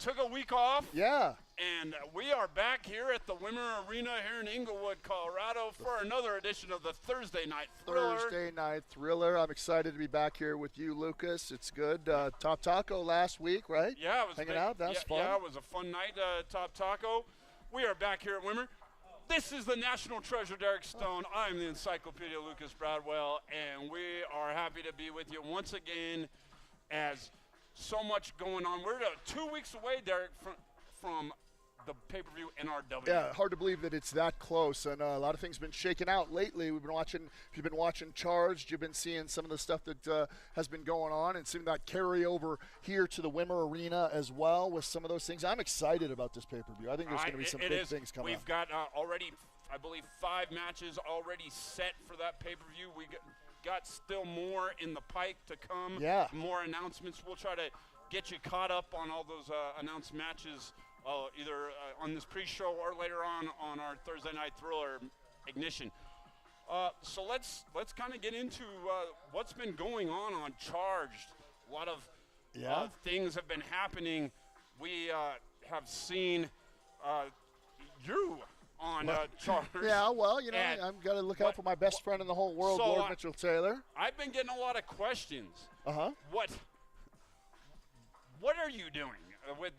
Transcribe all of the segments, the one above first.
took a week off. Yeah. And we are back here at the Wimmer Arena here in Inglewood, Colorado for another edition of the Thursday Night Thriller. I'm excited to be back here with you, Lucas. It's good. Top Taco last week, right? Yeah, it was hanging out. That was fun. Yeah, it was a fun night, Top Taco. We are back here at Wimmer. This is the National Treasure, Derek Stone. I'm the Encyclopedia Lucas Bradwell, and we are happy to be with you once again as so much going on. We're 2 weeks away, Derek, from the pay-per-view NRW. Yeah, hard to believe that it's that close, and a lot of things have been shaken out lately. If you've been watching Charged, you've been seeing some of the stuff that has been going on, and seeing that carry over here to the Wimmer Arena as well with some of those things. I'm excited about this pay-per-view. I think there's going to be some big things coming up. We've got already, I believe, 5 matches already set for that pay-per-view. We got still more in the pike to come. Yeah. More announcements. We'll try to get you caught up on all those announced matches either on this pre-show or later on our Thursday Night Thriller Ignition. So let's kind of get into what's been going on Charged. A lot of things have been happening. We have seen you on Charged. Yeah, well, I'm going to look out for my best friend in the whole world, Lord Mitchell Taylor. I've been getting a lot of questions. Uh-huh. What are you doing with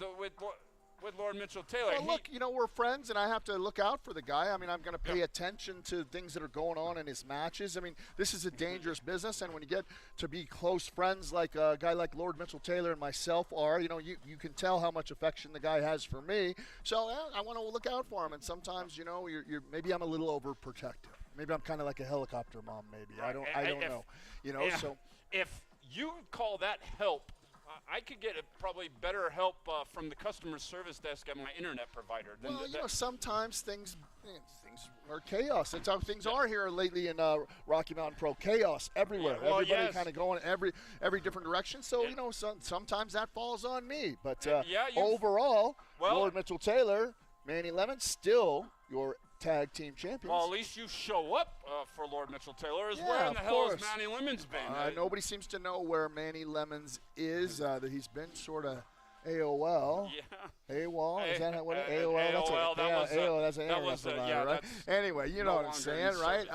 Lord Mitchell Taylor? Well, look, we're friends, and I have to look out for the guy. I mean, I'm going to pay attention to things that are going on in his matches. I mean, this is a dangerous business, and when you get to be close friends like a guy like Lord Mitchell Taylor and myself are, you can tell how much affection the guy has for me. So I want to look out for him, and sometimes, you're maybe I'm a little overprotective. Maybe I'm kind of like a helicopter mom. Maybe I don't know. So if you call that help. I could get probably better help from the customer service desk at my internet provider. Sometimes things are chaos. That's how things are here lately in Rocky Mountain Pro. Chaos everywhere. Yeah, everybody kind of going every different direction. So, sometimes that falls on me. But overall, Lord Mitchell Taylor, Manny Lemon, still your tag team champions. Well, at least you show up for Lord Mitchell Taylor. Where in the hell has Manny Lemons been? Nobody seems to know where Manny Lemons is. That he's been sort of AOL. Yeah. AOL? Is that what AOL? AOL. That's an internet provider, right? Anyway, you know what I'm saying, right?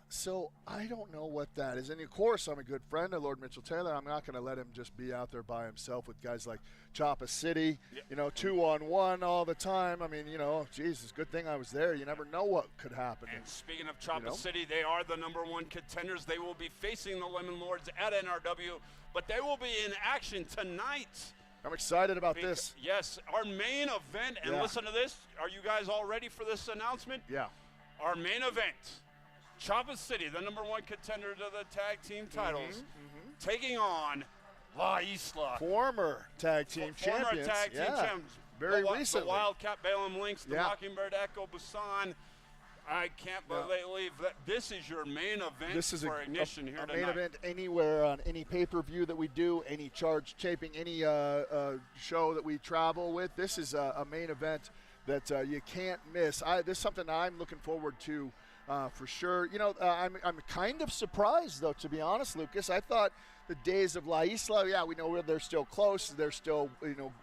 So I don't know what that is. And, of course, I'm a good friend of Lord Mitchell Taylor. I'm not going to let him just be out there by himself with guys like Choppa City, 2-on-1 all the time. I mean, Jesus, good thing I was there. You never know what could happen. And speaking of Choppa City, they are the #1 contenders. They will be facing the Lemon Lords at NRW, but they will be in action tonight. I'm excited about this. Yes, our main event, and listen to this. Are you guys all ready for this announcement? Yeah. Our main event. Choppa City, the #1 contender to the tag team titles, taking on La Isla. Former tag team champions. Former tag team champions. Very recently. The Wildcat Balaam Lynx, the Mockingbird Echo Busan. I can't believe that this is your main event for Ignition here tonight. Main event anywhere on any pay-per-view that we do, any Charge taping, any show that we travel with. This is a main event that you can't miss. This is something I'm looking forward to. For sure. I'm kind of surprised, though, to be honest, Lucas. I thought the days of La Isla, we know they're still close. They're still,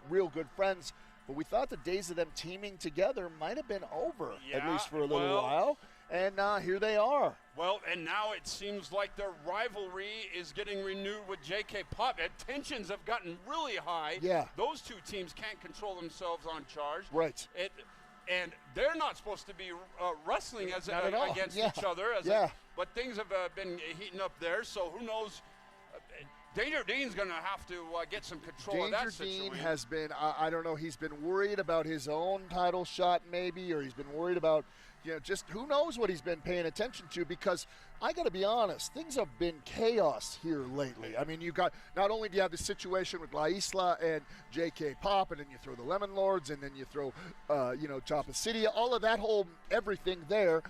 real good friends. But we thought the days of them teaming together might have been over, at least for a little while. And here they are. Well, and now it seems like their rivalry is getting renewed with JK Pop. Tensions have gotten really high. Yeah. Those two teams can't control themselves on Charge. Right. And they're not supposed to be wrestling against each other. But things have been heating up there, so who knows? Danger Dean's going to have to get some control of that situation. Danger Dean has been, I don't know, he's been worried about his own title shot maybe, or he's been worried about, just who knows what he's been paying attention to, because I got to be honest, things have been chaos here lately. I mean, you got, not only do you have the situation with La Isla and JK Pop, and then you throw the Lemon Lords, and then you throw, Choppa City, all of that whole everything there.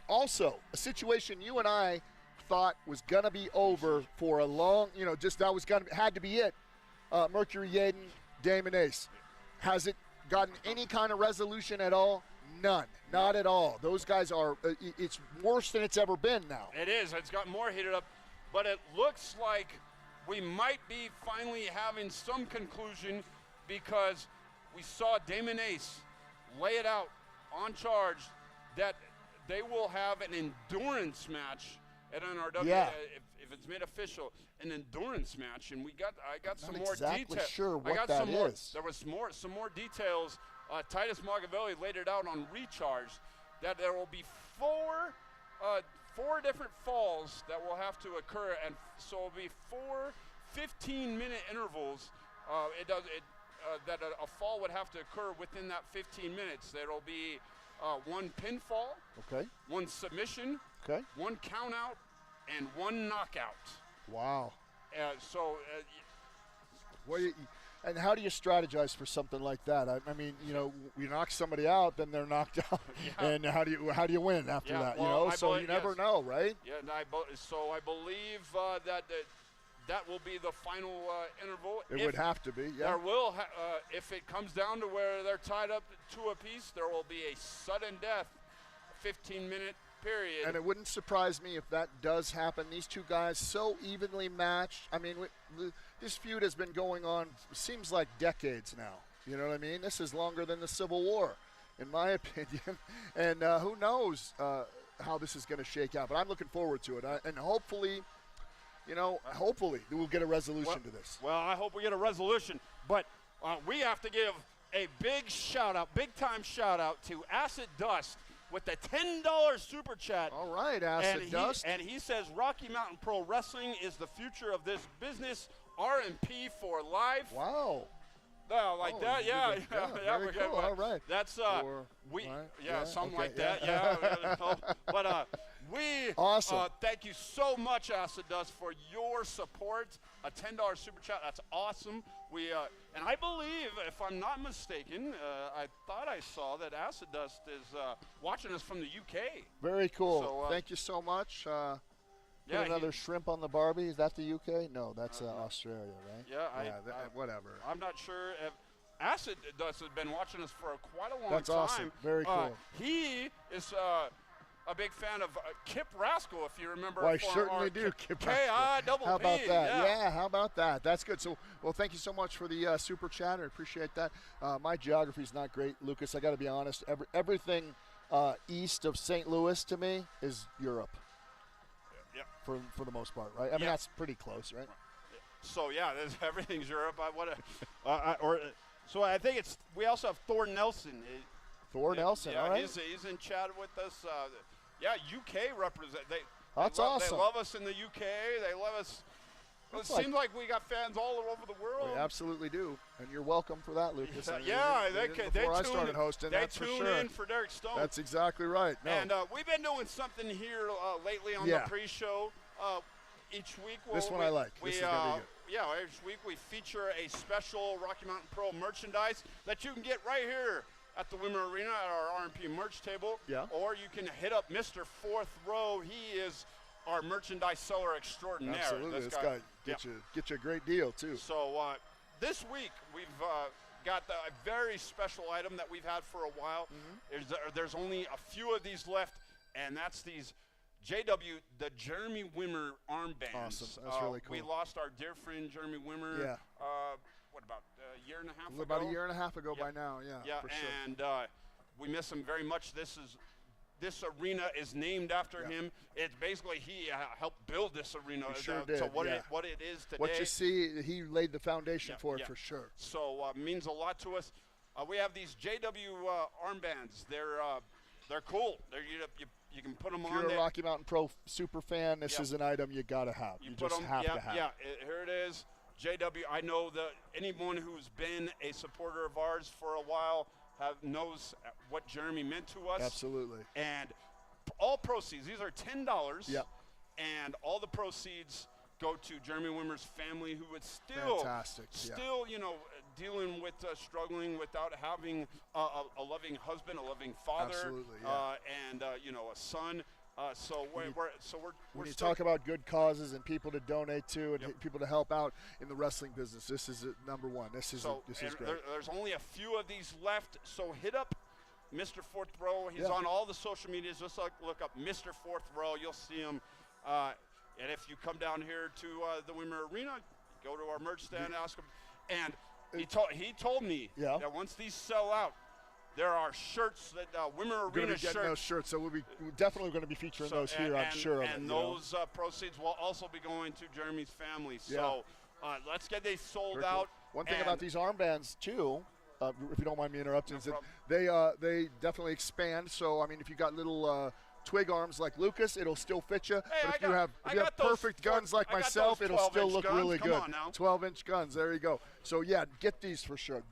Also, a situation you and I thought was going to be over for a long, had to be it. Mercury Yaden, Damon Ace. Has it gotten any kind of resolution at all? None. Not at all. Those guys are, it's worse than it's ever been now. It is. It's got more heated up. But it looks like we might be finally having some conclusion because we saw Damon Ace lay it out on charge that they will have an endurance match at NRW. Yeah. If it's made official, an endurance match, and I got some Not more exactly details. sure what I got that some more. is. There was some more details. Titus Magavelli laid it out on Recharge that there will be four different falls that will have to occur, and so it'll be 4 15-minute intervals. That a fall would have to occur within that 15 minutes. There will be one pinfall, Okay. one submission, Okay. one count out, and one knockout. Wow. So And how do you strategize for something like that? I mean, you knock somebody out, then they're knocked out, Yeah. and how do you win after that? Well, So you never know, right? Yeah, and I believe that will be the final interval. It would have to be, yeah. There will, if it comes down to where they're tied up two apiece, there will be a sudden death, 15-minute period. And it wouldn't surprise me if that does happen. These two guys so evenly matched. I mean, this feud has been going on, seems like decades now. You know what I mean? This is longer than the Civil War, in my opinion. And who knows how this is going to shake out. But I'm looking forward to it. And hopefully we'll get a resolution to this. Well, I hope we get a resolution. But we have to give a big time shout out to Acid Dust with the $10 super chat. All right, Acid Dust. And he says Rocky Mountain Pro Wrestling is the future of this business. RMP for life. Wow. No, like that, yeah. Very cool. All right. That's something like that. But we awesome. thank you so much, Acid Dust, for your support. A $10 super chat. That's awesome. We and I believe, if I'm not mistaken, I thought I saw that Acid Dust is watching us from the UK. Very cool. So, thank you so much. Another shrimp on the Barbie. Is that the UK? No, that's Australia, right? Yeah, whatever. I'm not sure if Acid Dust has been watching us for quite a long time. That's awesome. Very cool. He is a big fan of Kip Rascal, if you remember. Well, I certainly do, Kip Rascal. K-I-double-P. How about that? Yeah, how about that? That's good. So, well, thank you so much for the super chat. I appreciate that. My geography is not great, Lucas. I got to be honest. Everything east of St. Louis to me is Europe. Yeah. For the most part, right? I mean, that's pretty close, right? So yeah, everything's Europe. So I think we also have Thor Nelson. Nelson, yeah, all right. He's in chat with us. UK represent. That's awesome. They love us in the UK. They love us. It seems like we got fans all over the world. We absolutely do, and you're welcome for that, Lucas. Before I started hosting, that's for sure. They tune in for Derek Stone. That's exactly right. No. And we've been doing something here lately on the pre-show. Each week, this one I like. This is gonna be good. Yeah, each week we feature a special Rocky Mountain Pro merchandise that you can get right here at the Wimmer Arena at our RMP merch table. Yeah. Or you can hit up Mr. Fourth Row. He is our merchandise seller extraordinaire. Absolutely. This guy get you a great deal, too. So this week we've got a very special item that we've had for a while. Mm-hmm. There's only a few of these left, and that's these the Jeremy Wimmer armbands. Awesome. That's really cool. We lost our dear friend Jeremy Wimmer. Yeah. What about a year and a half ago? About a year and a half ago by now, yeah, for sure. And we miss him very much. This arena is named after him. It's basically he helped build this arena. He sure did. So what it is today. What you see, he laid the foundation for it for sure. So means a lot to us. We have these JW armbands. They're cool. You can put them on. If you're a Rocky Mountain Pro super fan, this is an item you got to have. You just have to have. Yeah, here it is. JW, I know that anyone who's been a supporter of ours for a while knows what Jeremy meant to us. Absolutely. And all proceeds, these are $10. Yep. And all the proceeds go to Jeremy Wimmer's family, who is still dealing with struggling without having a loving husband, a loving father, absolutely, and a son. So we're when you talk about good causes and people to donate to and people to help out in the wrestling business, this is number one. This is great. There's only a few of these left, so hit up Mr. Fourth Row. He's on all the social medias. Just look up Mr. Fourth Row. You'll see him. And if you come down here to the Wimmer Arena, go to our merch stand, ask him. And he told me that once these sell out, there are shirts that Women Arena shirts. Those shirts, so we're definitely going to be featuring those here. I'm sure. And those proceeds will also be going to Jeremy's family. So let's get these sold out. Cool. One thing about these armbands too, if you don't mind me interrupting, is that they definitely expand. So I mean, if you got little twig arms like Lucas, it'll still fit you. Hey, but if you have perfect guns like myself, it'll still look really good. 12-inch guns. There you go. So yeah, get these for sure.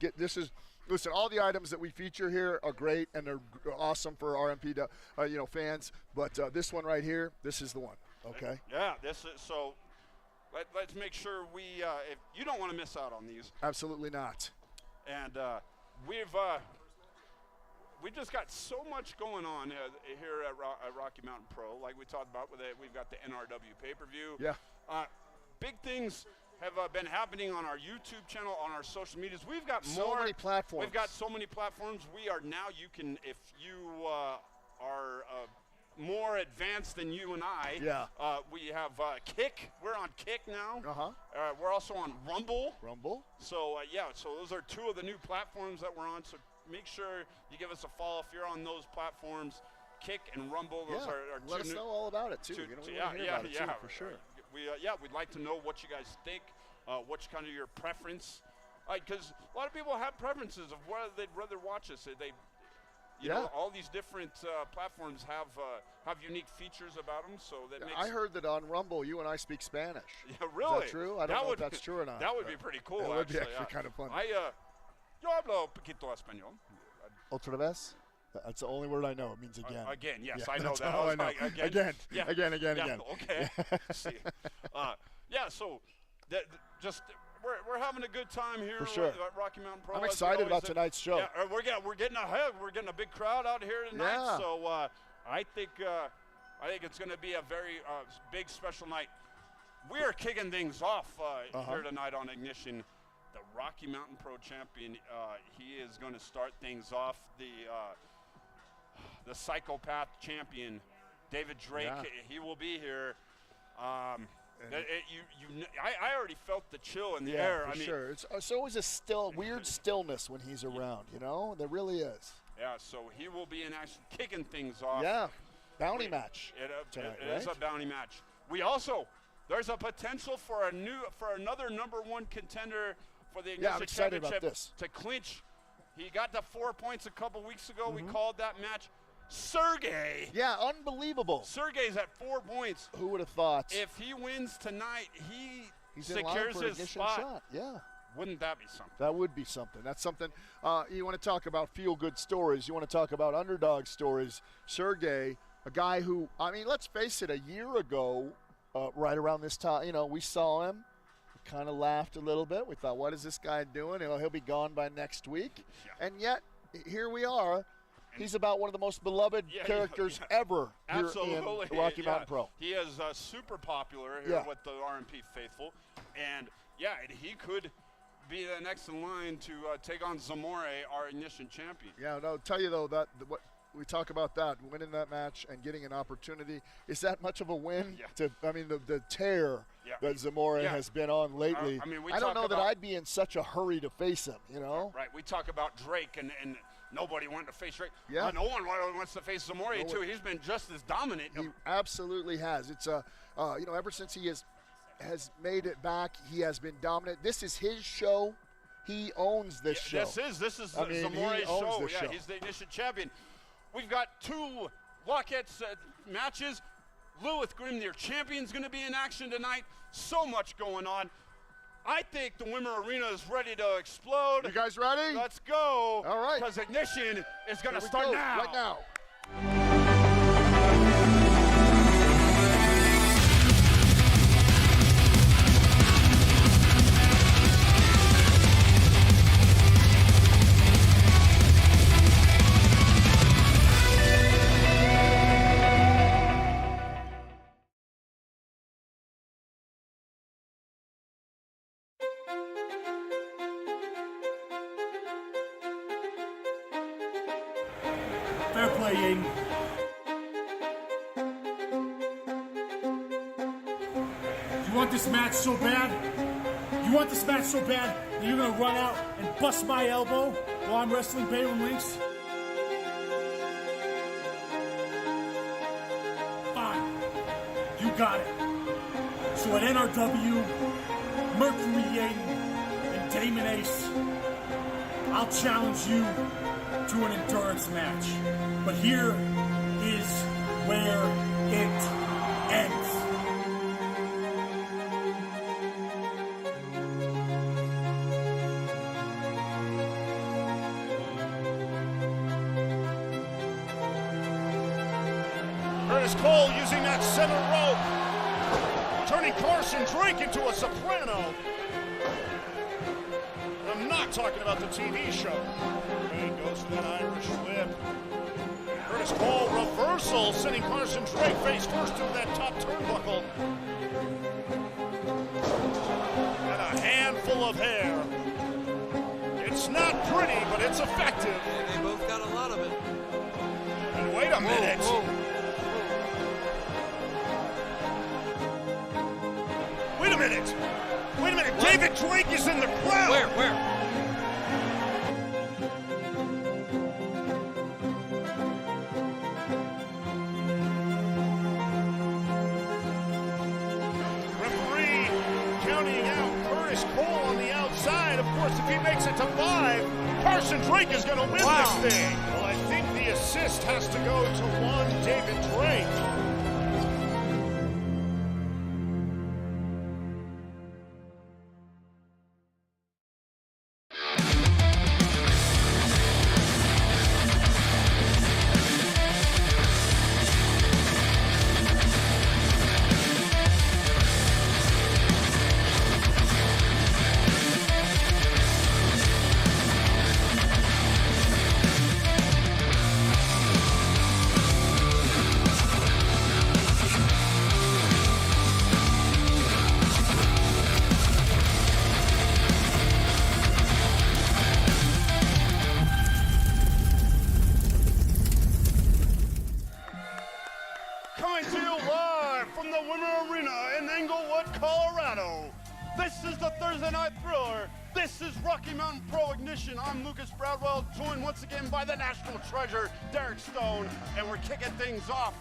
Listen, all the items that we feature here are great, and they're awesome for RMP fans. But this one right here, this is the one. Okay. Yeah. This is so. Let's make sure if you don't want to miss out on these. Absolutely not. And we've just got so much going on here at Rocky Mountain Pro. Like we talked about, we've got the NRW pay-per-view. Yeah. Big things have been happening on our YouTube channel, on our social medias. We've got so many platforms. We've got so many platforms. We are now. You can, if you are more advanced than you and I. Yeah. We have Kick. We're on Kick now. Uh-huh. We're also on Rumble. So so those are two of the new platforms that we're on. So make sure you give us a follow if you're on those platforms. Kick and Rumble. Those are let us know all about it too. For sure. We'd like to know what you guys think. What's kind of your preference? Because a lot of people have preferences of whether they'd rather watch us. You know, all these different platforms have unique features about them. So that makes. I heard that on Rumble, you and I speak Spanish. Yeah, really? Is that true? I don't know if that's true or not. That would be pretty cool. It would be actually kind of fun. Yo hablo poquito español. Otra vez? That's the only word I know. It means again. Again, yes, I know that. I know. Again. Okay. See. So we're having a good time here for sure. at Rocky Mountain Pro. I'm excited about tonight's show. Yeah, we're getting ahead. We're getting a big crowd out here tonight. Yeah. So I think it's going to be a very big special night. We are kicking things off here tonight on Ignition. The Rocky Mountain Pro champion, he is going to start things off. The psychopath champion, David Drake, he will be here. I already felt the chill in the air. For sure. It's always a weird stillness when he's around, you know? There really is. Yeah, so he will be in action, kicking things off. Yeah, bounty match tonight, it is a bounty match. There's a potential for another #1 contender for the Ignition Championship to clinch. He got the 4 points a couple weeks ago. We called that match. Sergey. Yeah, unbelievable. Sergey's at 4 points. Who would have thought? If he wins tonight, he's secures his spot. Shot. Yeah. Wouldn't that be something? That would be something. That's something. You want to talk about feel-good stories. You want to talk about underdog stories. Sergey, a guy who, let's face it, a year ago, right around this time, we saw him. Kind of laughed a little bit. We thought, what is this guy doing? He'll be gone by next week. Yeah. And yet, here we are. He's about one of the most beloved characters ever here in Rocky Mountain Pro. He is super popular here with the RMP faithful. And, he could be the next in line to take on Zamore, our Ignition champion. Yeah, no, I'll tell you, though, what we talk about that, winning that match and getting an opportunity. Is that much of a win? Yeah. The tear that Zamore has been on lately. I don't know that I'd be in such a hurry to face him, you know? Right. We talk about Drake and nobody wanted to face Drake. Yeah. No one wants to face Zamore, too. He's been just as dominant. He absolutely has. It's, ever since he has made it back, he has been dominant. This is his show. He owns this show. This is Zamore's show. Show. He's the Ignition champion. We've got 2 Lockett's matches. Lilith Grimm, their champion's going to be in action tonight. So much going on. I think the Women Arena is ready to explode. You guys ready? Let's go. All right. Because Ignition is going to start now. Right now. Fair play, Aiden. You want this match so bad? You You want this match so bad that you're gonna run out and bust my elbow while I'm wrestling Balaam Links? Fine. You got it. So at NRW, Mercury Yaden and Damon Ace, I'll challenge you to an endurance match. But here is where it ends. Cole using that center rope, turning Carson Drake into a soprano. I'm not talking about the TV show. Wayne goes for that Irish whip. Curtis Cole reversal, sending Carson Drake face first into that top turnbuckle. And a handful of hair. It's not pretty, but it's effective. Yeah, they both got a lot of it. And wait a minute. Whoa. Wait a minute! Wait a minute! What? David Drake is in the crowd! Where? Referee counting out Curtis Cole on the outside. Of course, if he makes it to 5, Carson Drake is going to win this thing. Well, I think the assist has to go to one David Drake. Coming to you live from the Winter Arena in Englewood, Colorado. This is the Thursday Night Thriller. This is Rocky Mountain Pro Ignition. I'm Lucas Bradwell, joined once again by the national treasure, Derek Stone, and we're kicking things off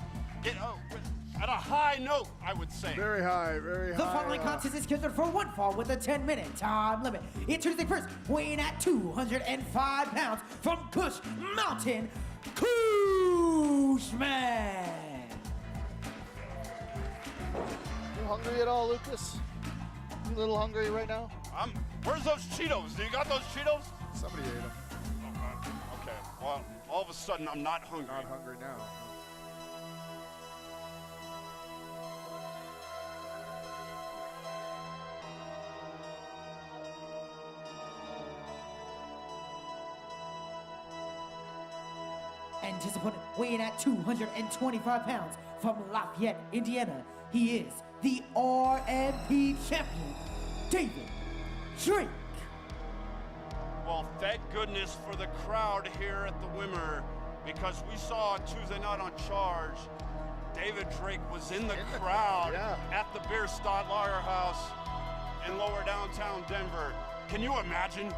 at a high note, I would say. Very high, very high. The following contest is scheduled for one fall with a 10-minute time limit. Introducing first, weighing at 205 pounds from Cush Mountain, Cushman. You hungry at all, Lucas? You a little hungry right now? Where's those Cheetos? Do you got those Cheetos? Somebody ate them. Okay. Well, all of a sudden I'm not hungry. Not hungry now. And his opponent, weighing at 225 pounds from Lafayette, Indiana, he is the RMP champion, David Drake. Well, thank goodness for the crowd here at the Wimmer, because we saw Tuesday night on Charge, David Drake was in the crowd at the Bierstadt Lager House in lower downtown Denver. Can you imagine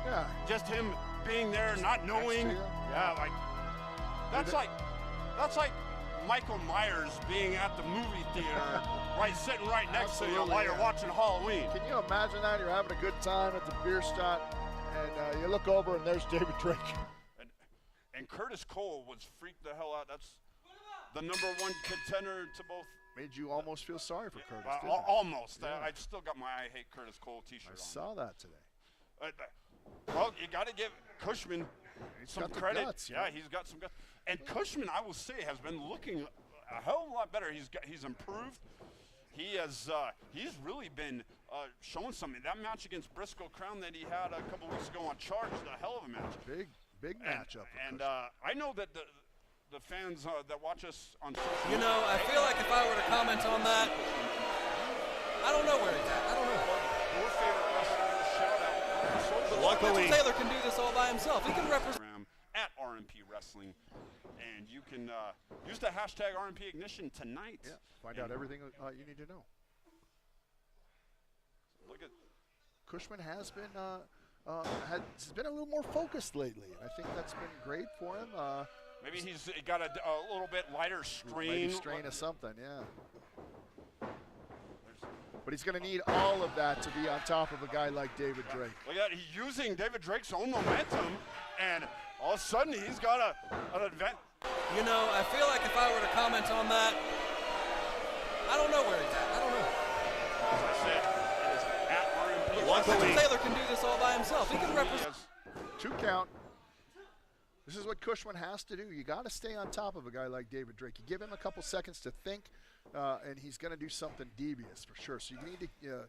just him being there, not knowing? That's like Michael Myers being at the movie theater, right, sitting right next to you while you're watching Halloween. Can you imagine that? You're having a good time at the Bierstadt, and you look over and there's David Drake. And Curtis Cole was freaked the hell out. That's the #1 contender to both. Made you almost feel sorry for Curtis, didn't it? Almost. Yeah. I still got my I Hate Curtis Cole t-shirt on. I saw that today. Well, you got to give Cushman some credit. Guts, he's got some guts. And Cushman, I will say, has been looking a hell of a lot better. He's improved. He's really been showing something. That match against Briscoe Crown that he had a couple weeks ago on Charge, a hell of a match. Big matchup. And I know that the fans that watch us on social media. You know, I feel like if I were to comment on that, I don't know where he's at. I don't know. Your favorite wrestler, shout out. But luckily, Taylor can do this all by himself. He can represent at RMP Wrestling, and you can use the hashtag RMP Ignition tonight. Yeah, find out everything you need to know. Look at Cushman has been has been a little more focused lately. I think that's been great for him. Maybe he's got a little bit lighter strain. Maybe strain of something, yeah. But he's going to need all of that to be on top of a guy like David Drake. Look at that, he's using David Drake's own momentum, and all of a sudden he's got an advantage. You know, I feel like if I were to comment on that, I don't know where he's at. I don't know. As I said, it is at RMP. Luckily, Taylor can do this all by himself. He can represent. 2 count. This is what Cushman has to do. You got to stay on top of a guy like David Drake. You give him a couple seconds to think, and he's going to do something devious for sure. So you need to,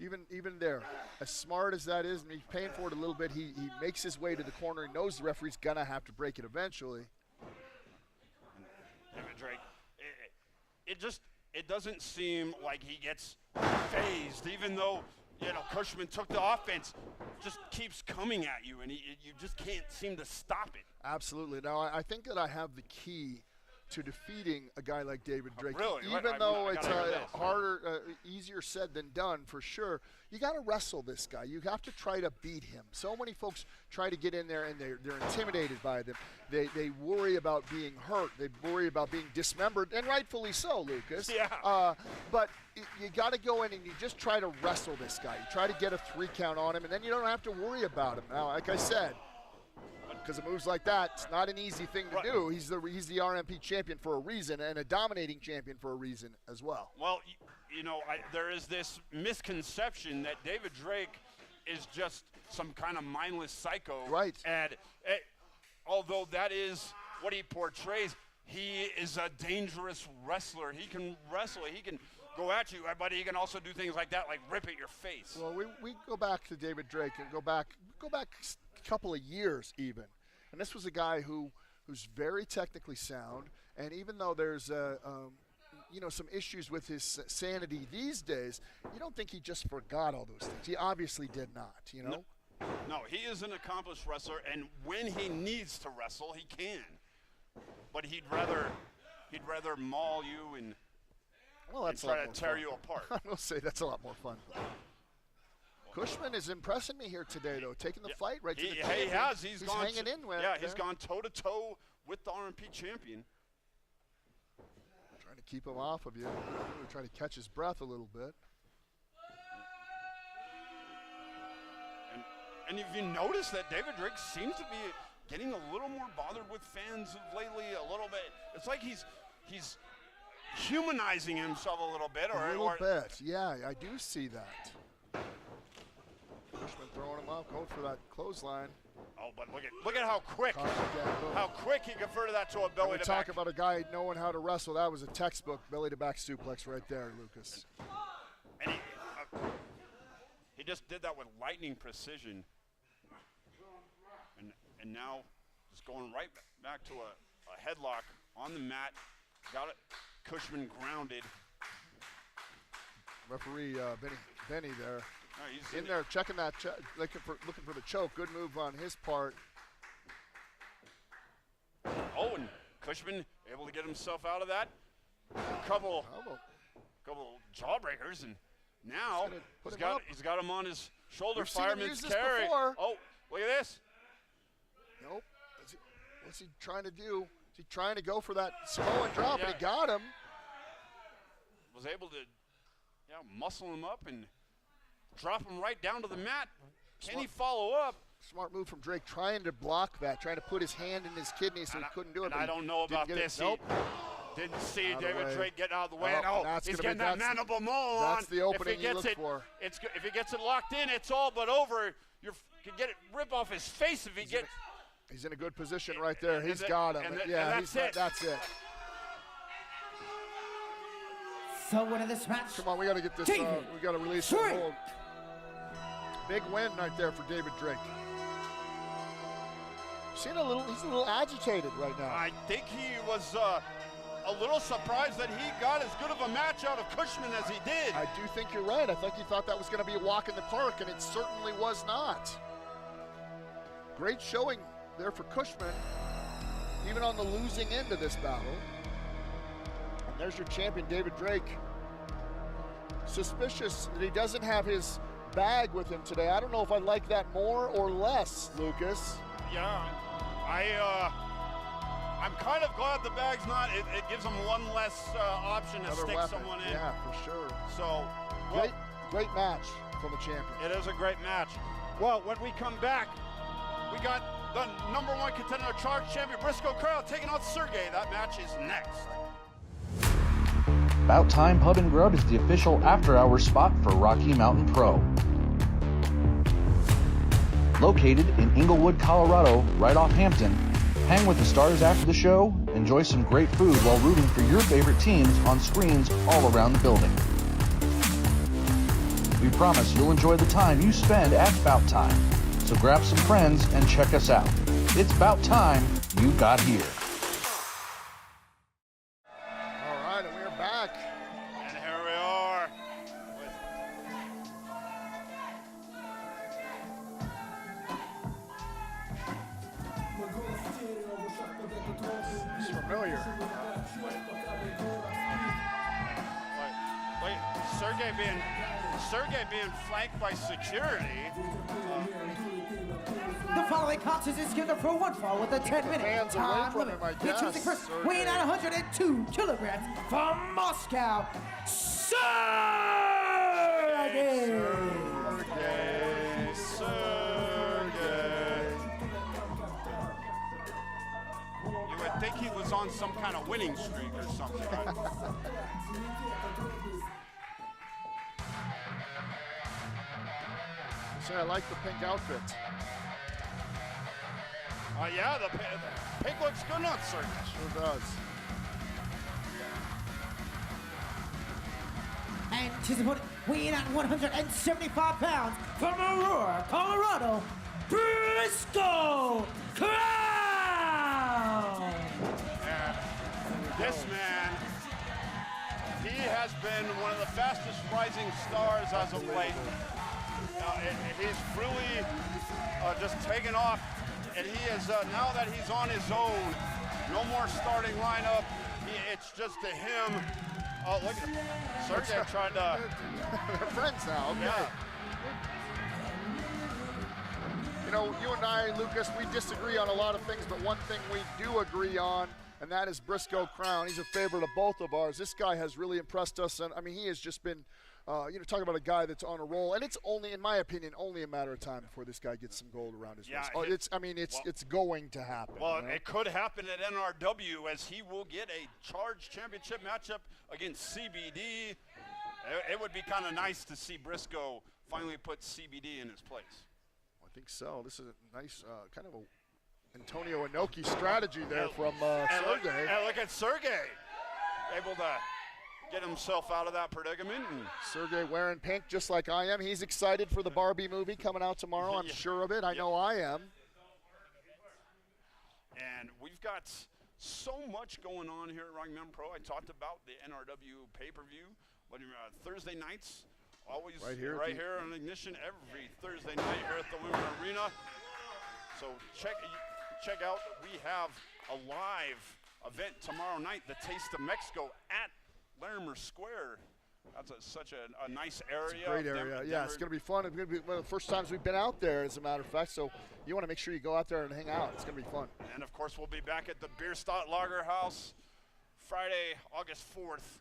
even there, as smart as that is, and he's paying for it a little bit, he makes his way to the corner. He knows the referee's going to have to break it eventually. David Drake, it doesn't seem like he gets phased, even though, you know, Cushman took the offense, just keeps coming at you, and you just can't seem to stop it. Absolutely. Now, I think that I have the key to defeating a guy like David Drake. Really? Even though it's harder, easier said than done for sure, you got to wrestle this guy. You have to try to beat him. So many folks try to get in there and they're intimidated by them. They worry about being hurt. They worry about being dismembered, and rightfully so, Lucas. Yeah. But you got to go in and you just try to wrestle this guy. You try to get a 3 count on him, and then you don't have to worry about him. Now, like I said, because of moves like that, it's not an easy thing to do. He's the RMP champion for a reason, and a dominating champion for a reason as well. Well, you know, there is this misconception that David Drake is just some kind of mindless psycho. Right. And although that is what he portrays, he is a dangerous wrestler. He can wrestle. He can go at you, but he can also do things like that, like rip at your face. Well, we go back to David Drake and go back a couple of years even. And this was a guy who's very technically sound, and even though there's some issues with his sanity these days, you don't think he just forgot all those things. He obviously did not, you know? No, he is an accomplished wrestler, and when he needs to wrestle, he can. But he'd rather maul you and try to tear you apart. I will say that's a lot more fun. Cushman is impressing me here today, though, taking the fight right to the table. He has. He's gone hanging in with. Yeah, he's gone toe-to-toe with the RMP champion. Trying to keep him off of you. Trying to catch his breath a little bit. And if you notice that David Drake seems to be getting a little more bothered with fans of lately, a little bit. It's like he's humanizing himself a little bit. A little bit, yeah, I do see that. Cushman throwing him up, going for that clothesline. Oh, but look at how quick he converted that to a belly to back. Talk about a guy knowing how to wrestle. That was a textbook belly to back suplex right there, Lucas. And he just did that with lightning precision. And now just going right back to a headlock on the mat. Got it. Cushman grounded. Referee Benny there. No, he's in there checking that, looking for the choke. Good move on his part. Oh, and Cushman able to get himself out of that. Couple jawbreakers, and now he's got him on his shoulder. We've Fireman's seen him use carry. This before. Oh, look at this. Nope. What's he trying to do? Is he trying to go for that Samoan drop, and he got him? Was able to muscle him up and drop him right down to the mat. Can he follow up? Smart move from Drake, trying to block that, trying to put his hand in his kidney so he couldn't do it. And I don't know about this. Nope. Didn't see David Drake getting out of the way. He's getting that mandible maul on. That's the opening you look for. If he gets it locked in, it's all but over. You can get it rip off his face if he gets. He's in a good position right there. He's got him. That's it. So winning this match. Come on, we got to get this. We got to release the hold. Big win right there for David Drake. He's a little agitated right now. I think he was a little surprised that he got as good of a match out of Cushman as he did. I do think you're right. I think he thought that was going to be a walk in the park, and it certainly was not. Great showing there for Cushman, even on the losing end of this battle. And there's your champion, David Drake. Suspicious that he doesn't have his bag with him today. I don't know if I like that more or less, Lucas. Yeah, I'm kind of glad the bag's not. It gives them one less option to stick someone in. Yeah, for sure. So, great match from the champion. It is a great match. Well, when we come back, we got the #1 contender, charge champion Briscoe crowd taking on Sergey. That match is next. About Time Pub and Grub is the official after-hours spot for Rocky Mountain Pro. Located in Inglewood, Colorado, right off Hampton, hang with the stars after the show, enjoy some great food while rooting for your favorite teams on screens all around the building. We promise you'll enjoy the time you spend at Bout Time, so grab some friends and check us out. It's Bout Time you got here. All right, and we're back. And here we are. It's familiar. Wait, Sergey being flanked by security. The following contest is scheduled for one fall with a 10-minute fans away time from limit. him, I The guess, choosing first, Sergey. weighing at 102 kilograms from Moscow, Sergey. Sergey. You would think he was on some kind of winning streak or something, right? I like the pink outfit. Yeah, the pink looks good on Sergey. Sure does. And his opponent, weighing at 175 pounds from Aurora, Colorado, Briscoe Crown. This man, he has been one of the fastest rising stars as of late. He's really just taken off, and he is, now that he's on his own, no more starting lineup, it's just to him. Oh, look at him. Sergey tried to... They're friends now, okay. Yeah. You know, you and I, Lucas, we disagree on a lot of things, but one thing we do agree on, and that is Briscoe Crown. He's a favorite of both of ours. This guy has really impressed us, and I mean, he has just been, talking about a guy that's on a roll, and it's only, in my opinion, only a matter of time before this guy gets some gold around his waist. It's going to happen. Well, you know? it could happen at NRW, as he will get a charge championship matchup against CBD. It would be kind of nice to see Briscoe finally put CBD in his place. I think so. This is a nice kind of a Antonio Inoki strategy there from Sergey. And look at Sergey, able to get himself out of that predicament. And Sergey wearing pink just like I am. He's excited for the Barbie movie coming out tomorrow. I'm sure of it. I know I am. And we've got so much going on here at Rocky Mountain Pro. I talked about the NRW pay-per-view. Thursday nights, always right here on Ignition, every Thursday night here at the Women Arena. So check out, we have a live event tomorrow night, the Taste of Mexico at Larimer Square. That's such a nice area. It's a great area. Yeah, it's going to be fun. It's going to be one of the first times we've been out there, as a matter of fact. So you want to make sure you go out there and hang out. It's going to be fun. And, of course, we'll be back at the Bierstadt Lager House Friday, August 4th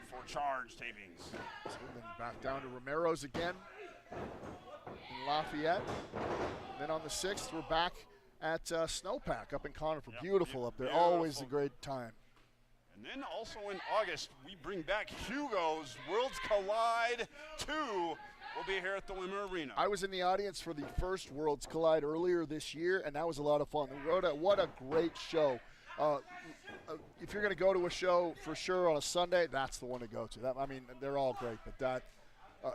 for charge tapings. So then back down to Romero's again in Lafayette. Then on the 6th, we're back at Snowpack up in Conifer. Beautiful up there. Beautiful. Always a great time. And then also in August, we bring back Hugo's Worlds Collide 2. We'll be here at the Wimmer Arena. I was in the audience for the first Worlds Collide earlier this year, and that was a lot of fun. What a great show. If you're going to go to a show for sure on a Sunday, that's the one to go to. I mean, they're all great, but that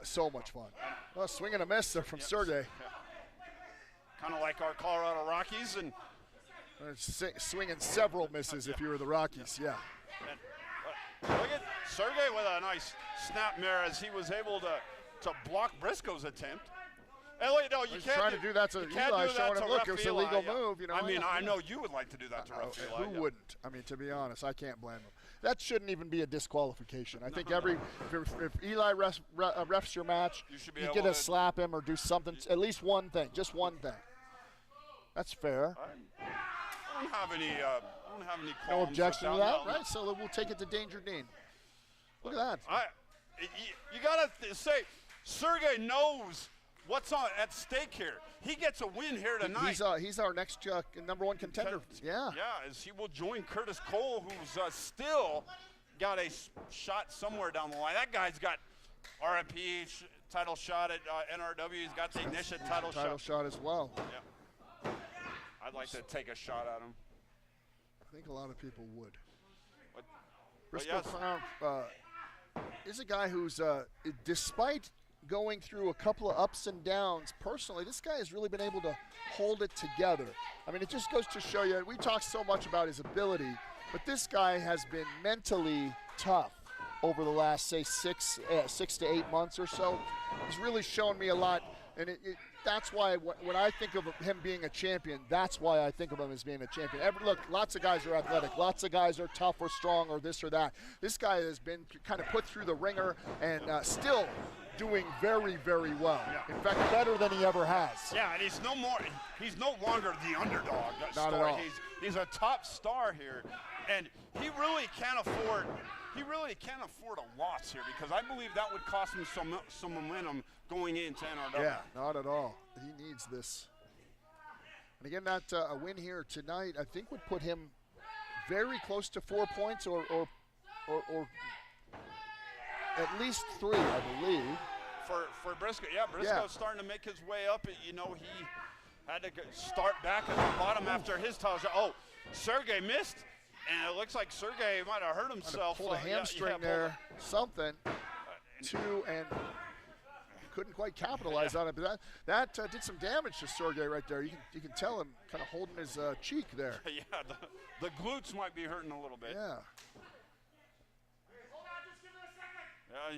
so much fun. Swing and a miss there from Sergey. Yeah. Kind of like our Colorado Rockies. And swinging several misses if you were the Rockies, yeah. And, look at Sergey with a nice snap mirror as he was able to block Briscoe's attempt. And wait, no, you can't. Trying to do that to Eli, showing him, look, it was a legal move. You know, I mean, I know you would like to do that to Ref Eli. Who wouldn't? I mean, to be honest, I can't blame him. that shouldn't even be a disqualification. I think if Eli refs your match, you get to slap him or do something, at least one thing, just one thing. That's fair. I don't have any No qualms objection to with that, No. right? So we'll take it to Danger Dean. Look at that. You got to say, Sergey knows what's at stake here. He gets a win here tonight. He's our next #1 contender. Yeah. Yeah, as he will join Curtis Cole, who's still got a shot somewhere down the line. That guy's got RMP title shot at NRW. He's got the Ignition title shot as well. Yeah. I'd like to take a shot at him. I think a lot of people would. But Briscoe Crown is a guy who's, despite going through a couple of ups and downs, personally, this guy has really been able to hold it together. I mean, it just goes to show you, we talk so much about his ability, but this guy has been mentally tough over the last, say, 6 to 8 months or so. He's really shown me a lot, and that's why when I think of him being a champion, that's why I think of him as being a champion. Look, lots of guys are athletic. Lots of guys are tough or strong or this or that. This guy has been kind of put through the ringer and still doing very, very well. Yeah. In fact, better than he ever has. Yeah, and he's no longer the underdog. Not at all. He's a top star here, and he really can't afford a loss here, because I believe that would cost him some momentum going into NRW. Yeah, not at all. He needs this. And again, that a win here tonight, I think, would put him very close to 4 points or at least 3, I believe. For Briscoe, Briscoe's starting to make his way up. You know, he had to start back at the bottom after his title shot. Oh, Sergey missed, and it looks like Sergey might have hurt himself. Pulled a hamstring there, something, and couldn't quite capitalize on it. But that did some damage to Sergey right there. You can tell him kind of holding his cheek there. Yeah, the glutes might be hurting a little bit. Yeah.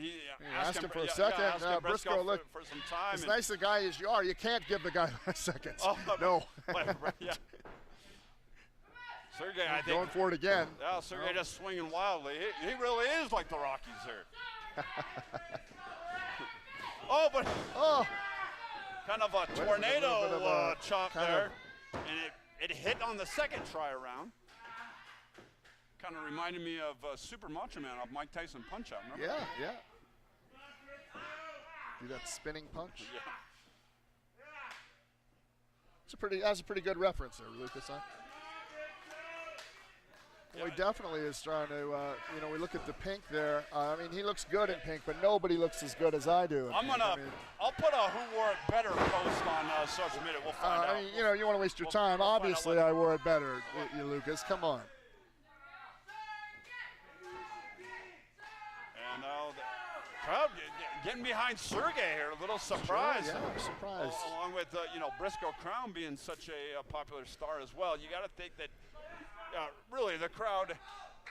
He asked him for a second. Briscoe, look, for some time. As nice a guy as you are, you can't give the guy seconds. Oh, no. Yeah. Sergey, I think. Going for it again. Yeah, Sergey just swinging wildly. He really is like the Rockies here. Kind of a tornado chop there. And it hit on the second try around. Kind of reminded me of Super Macho Man of Mike Tyson Punch-Out, remember? Yeah. Do that spinning punch. Yeah. That's a pretty good reference there, Lucas, huh? Well, he definitely is trying to, we look at the pink there. I mean, he looks good in pink, but nobody looks as good as I do. I'll put a Who Wore It Better post on social media. We'll find out. I mean, you want to waste your time. Obviously, I wore it better, you Lucas. Come on. And the crowd getting behind Sergey here, a little surprised. Sure, yeah, surprised. Along with, Briscoe Crown being such a popular star as well. You got to think that, really, the crowd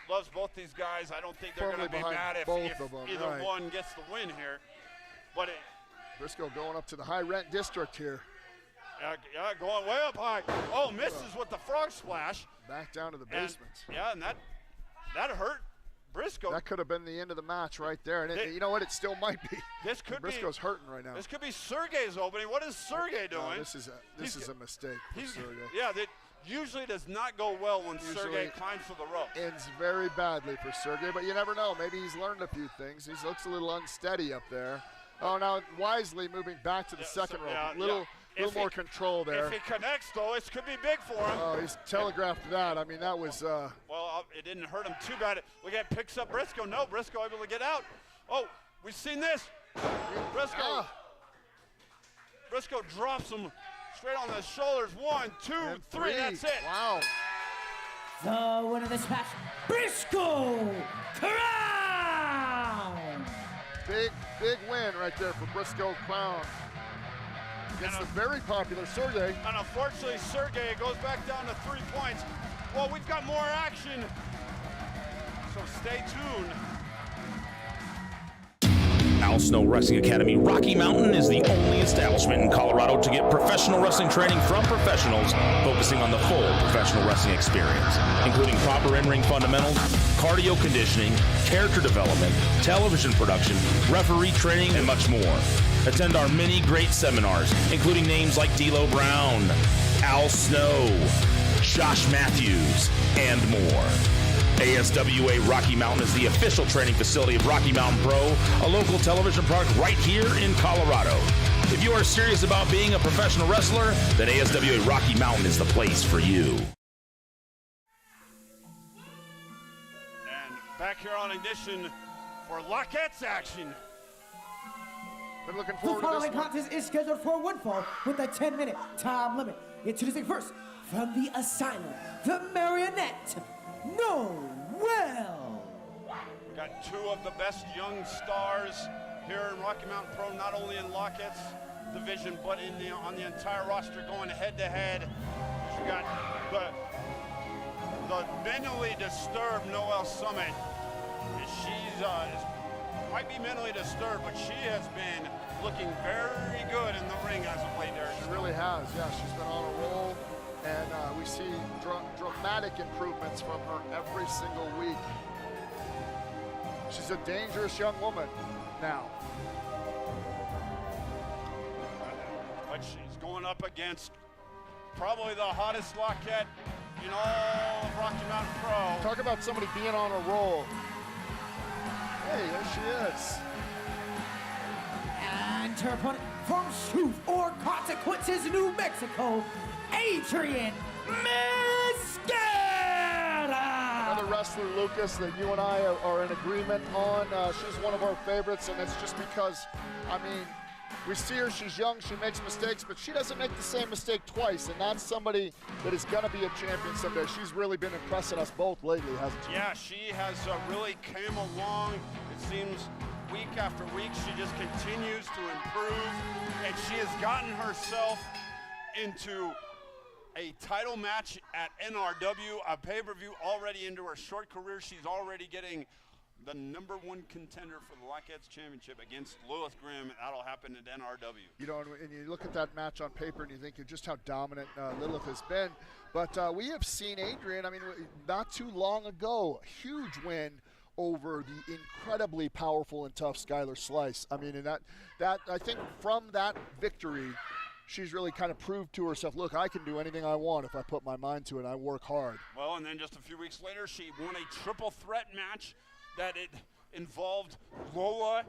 loves both these guys. I don't think they're going to be mad if either one gets the win here. But Briscoe going up to the high rent district here. Yeah, going way up high. Oh, misses with the frog splash. Back down to the basement. And that hurt Briscoe. That could have been the end of the match right there. And you know what? It still might be. This could Briscoe's hurting right now. This could be Sergey's opening. What is Sergey doing? No, this is a mistake for Sergey. Yeah, that usually does not go well when Sergey climbs for the rope. Ends very badly for Sergey, but you never know. Maybe he's learned a few things. He looks a little unsteady up there. Oh, now wisely moving back to the second rope. A little more control there. If he connects, though, it could be big for him. Oh, he's telegraphed that. I mean, that was... Well, it didn't hurt him too bad. Look at picks up Briscoe. No, Briscoe able to get out. Oh, we've seen this. Briscoe drops him straight on the shoulders. 1, 2, 3. That's it. Wow. The winner of this match, Briscoe Crown. Big win right there for Briscoe Crown against the very popular Sergey. And unfortunately, Sergey goes back down to 3 points. Well, we've got more action, so stay tuned. Al Snow Wrestling Academy Rocky Mountain is the only establishment in Colorado to get professional wrestling training from professionals focusing on the full professional wrestling experience, including proper in-ring fundamentals, cardio conditioning, character development, television production, referee training, and much more. Attend our many great seminars, including names like D'Lo Brown, Al Snow, Josh Matthews, and more. ASWA Rocky Mountain is the official training facility of Rocky Mountain Pro, a local television product right here in Colorado. If you are serious about being a professional wrestler, then ASWA Rocky Mountain is the place for you. And back here on Ignition for Lockettes action. Been looking The forward to following this one. contest is scheduled for one fall with a 10-minute time limit. Introducing first, from the Asylum, the Marionette, Noel. Got two of the best young stars here in Rocky Mountain Pro, not only in Lockett's division, but on the entire roster going head-to-head. You got the mentally disturbed Noel Summit. She's might be mentally disturbed, but she has been looking very good in the ring as of late there. She really has, yeah. She's been on a roll, and we see dramatic improvements from her every single week. She's a dangerous young woman now. But she's going up against probably the hottest Lockette in all of Rocky Mountain Pro. Talk about somebody being on a roll. Hey, there she is. And her opponent from Truth or Consequences, New Mexico, Adrian Mosqueda. Another wrestler, Lucas, that you and I are in agreement on. She's one of our favorites, and it's just because, I mean, we see her, she's young, she makes mistakes, but she doesn't make the same mistake twice, and that's somebody that is going to be a champion someday. She's really been impressing us both lately, hasn't she? Yeah, she has really came along. It seems week after week she just continues to improve, and she has gotten herself into a title match at NRW, a pay-per-view already into her short career. She's already getting the #1 contender for the Lockettes Championship against Lilith Grimm. That'll happen at NRW. You know, and you look at that match on paper and you think of just how dominant Lilith has been. But we have seen Adrian, I mean, not too long ago, huge win over the incredibly powerful and tough Skylar Slice. I mean, and that I think from that victory, she's really kind of proved to herself, look, I can do anything I want if I put my mind to it and I work hard. Well, and then just a few weeks later, she won a triple threat match that it involved Lola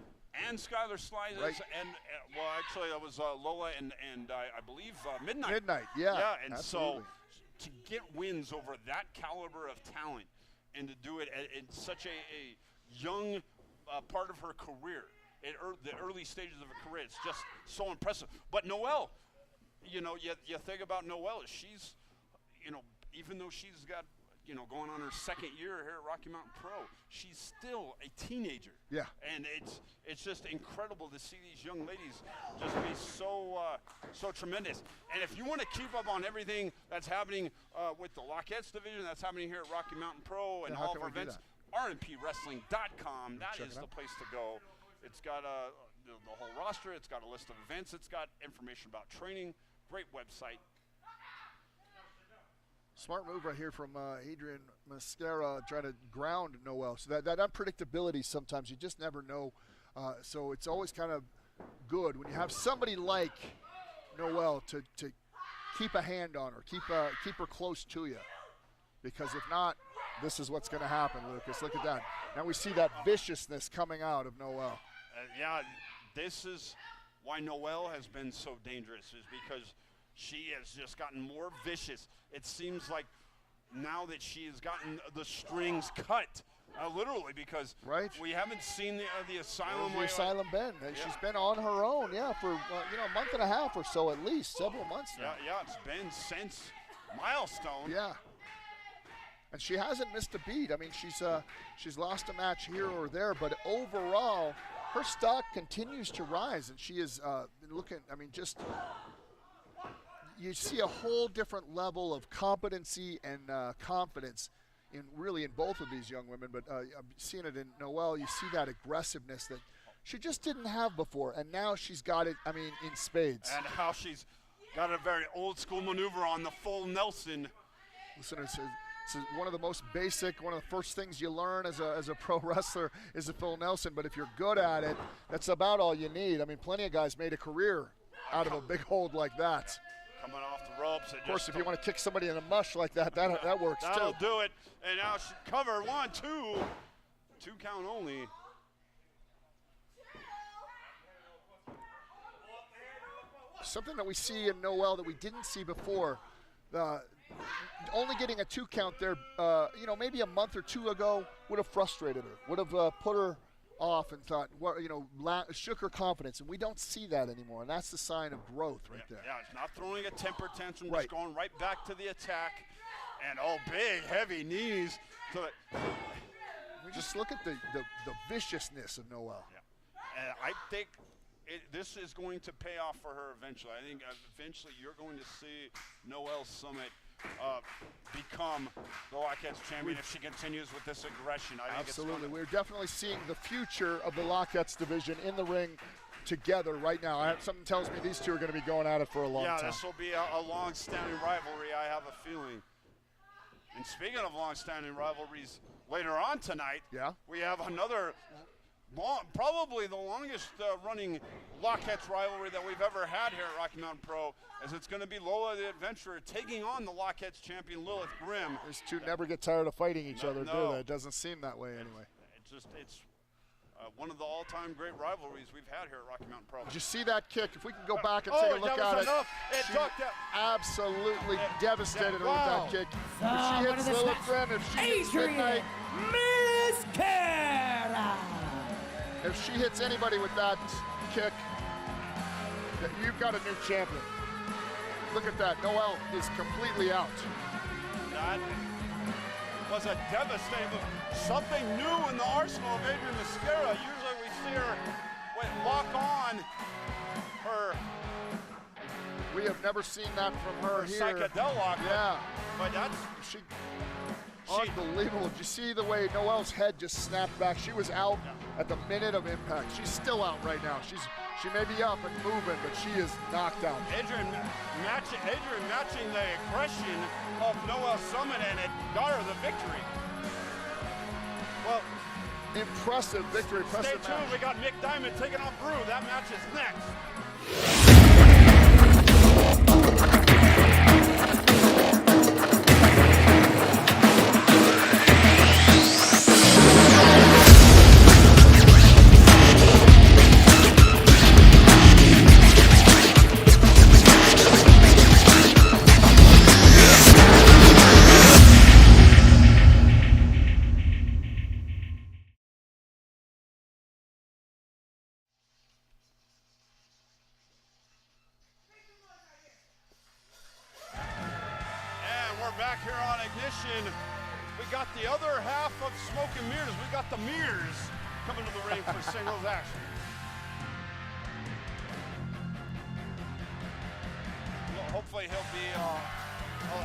and Skylar Slice, right. and well, actually, that was Lola and I believe Midnight. Midnight, yeah. Yeah, and absolutely. so to get wins over that caliber of talent and to do it in such a young part of her career, the early stages of her career, it's just so impressive. But Noel, you know, you think about Noel, she's, you know, even though she's got, you know, going on her second year here at Rocky Mountain Pro, she's still a teenager. Yeah. And it's just incredible to see these young ladies just be so tremendous. And if you want to keep up on everything that's happening with the Lockettes division, that's happening here at Rocky Mountain Pro and all of our events, RMPWrestling.com, that is the place to go. It's got the whole roster, it's got a list of events, it's got information about training, great website. Smart move right here from Adrian Mosqueda, trying to ground Noel. So that unpredictability sometimes, you just never know. So it's always kind of good when you have somebody like Noel to keep a hand on her, keep her close to you. Because if not, this is what's going to happen, Lucas. Look at that. Now we see that viciousness coming out of Noel. Yeah, this is why Noel has been so dangerous, is because she has just gotten more vicious. It seems like now that she has gotten the strings cut, literally, because we haven't seen the Asylum. Where's the Asylum been? And she's been on her own, for a month and a half or so at least, several months now. Yeah, it's been since Milestone. Yeah. And she hasn't missed a beat. I mean, she's lost a match here or there, but overall, her stock continues to rise, and she is looking, I mean, just you see a whole different level of competency and confidence in both of these young women, but I'm seeing it in Noel. You see that aggressiveness that she just didn't have before, and now she's got it, I mean, in spades. And how she's got a very old school maneuver on the full Nelson. Listen, it's one of the most basic, one of the first things you learn as a pro wrestler is the full Nelson, but if you're good at it, that's about all you need. I mean, plenty of guys made a career out of a big hold like that. Coming off the ropes. Of course, if you want to kick somebody in the mush like that, that works too. That'll do it. And now she cover 1, 2. 2 count only. Something that we see in Noel that we didn't see before. Only getting a 2 count there, maybe a month or 2 ago would have frustrated her, would have put her off and thought, shook her confidence. And we don't see that anymore. And that's the sign of growth right there. Yeah, it's not throwing a temper tantrum, Right. just going right back to the attack. And big, heavy knees. We just look at the viciousness of Noel. Yeah. And I think this is going to pay off for her eventually. I think eventually you're going to see Noel Summit become the Lockheads champion if she continues with this aggression. I think Absolutely. We're definitely seeing the future of the Lockheads division in the ring together right now. Something tells me these two are going to be going at it for a long time. Yeah, this will be a long-standing rivalry, I have a feeling. And speaking of long-standing rivalries, later on tonight, we have another probably the longest running Lockheads rivalry that we've ever had here at Rocky Mountain Pro, as it's going to be Lola the Adventurer taking on the Lockheads champion Lilith Grimm. These two never get tired of fighting each other, do they? It doesn't seem that way anyway. It's one of the all-time great rivalries we've had here at Rocky Mountain Pro. Did you see that kick? If we can go back and take a look at it. She absolutely devastated her with that kick. If she hits Lilith Grimm, if she hits Midnight, if she hits anybody with that kick, you've got a new champion. Look at that. Noel is completely out. That was a devastating move. Something new in the arsenal of Adrian Mascara. Usually we see her lock on her. We have never seen that from her here. Psychedelic lock. Yeah. But that's unbelievable. Did you see the way Noel's head just snapped back? She was out at the minute of impact. She's still out right now. She may be up and moving, but she is knocked out. Adrian matching the aggression of Noel Summit, and it got her the victory. Well, impressive victory. Stay tuned. We got Mick Diamond taking on Brew. That match is next. Back here on Ignition, we got the other half of Smoke and Mirrors. We got the Mirrors coming to the ring for singles action. Well, hopefully he'll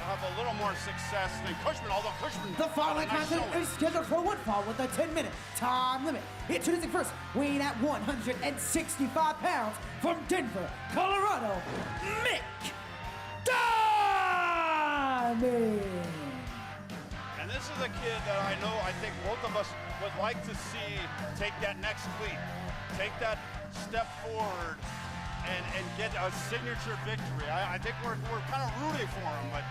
have a little more success than Cushman, although Cushman. The following contest is scheduled for one fall with a 10-minute time limit. Introducing first, weighing at 165 pounds from Denver, Colorado, Mick And this is a kid that I think both of us would like to see take that next leap, take that step forward, and get a signature victory. I think we're kind of rooting for him, but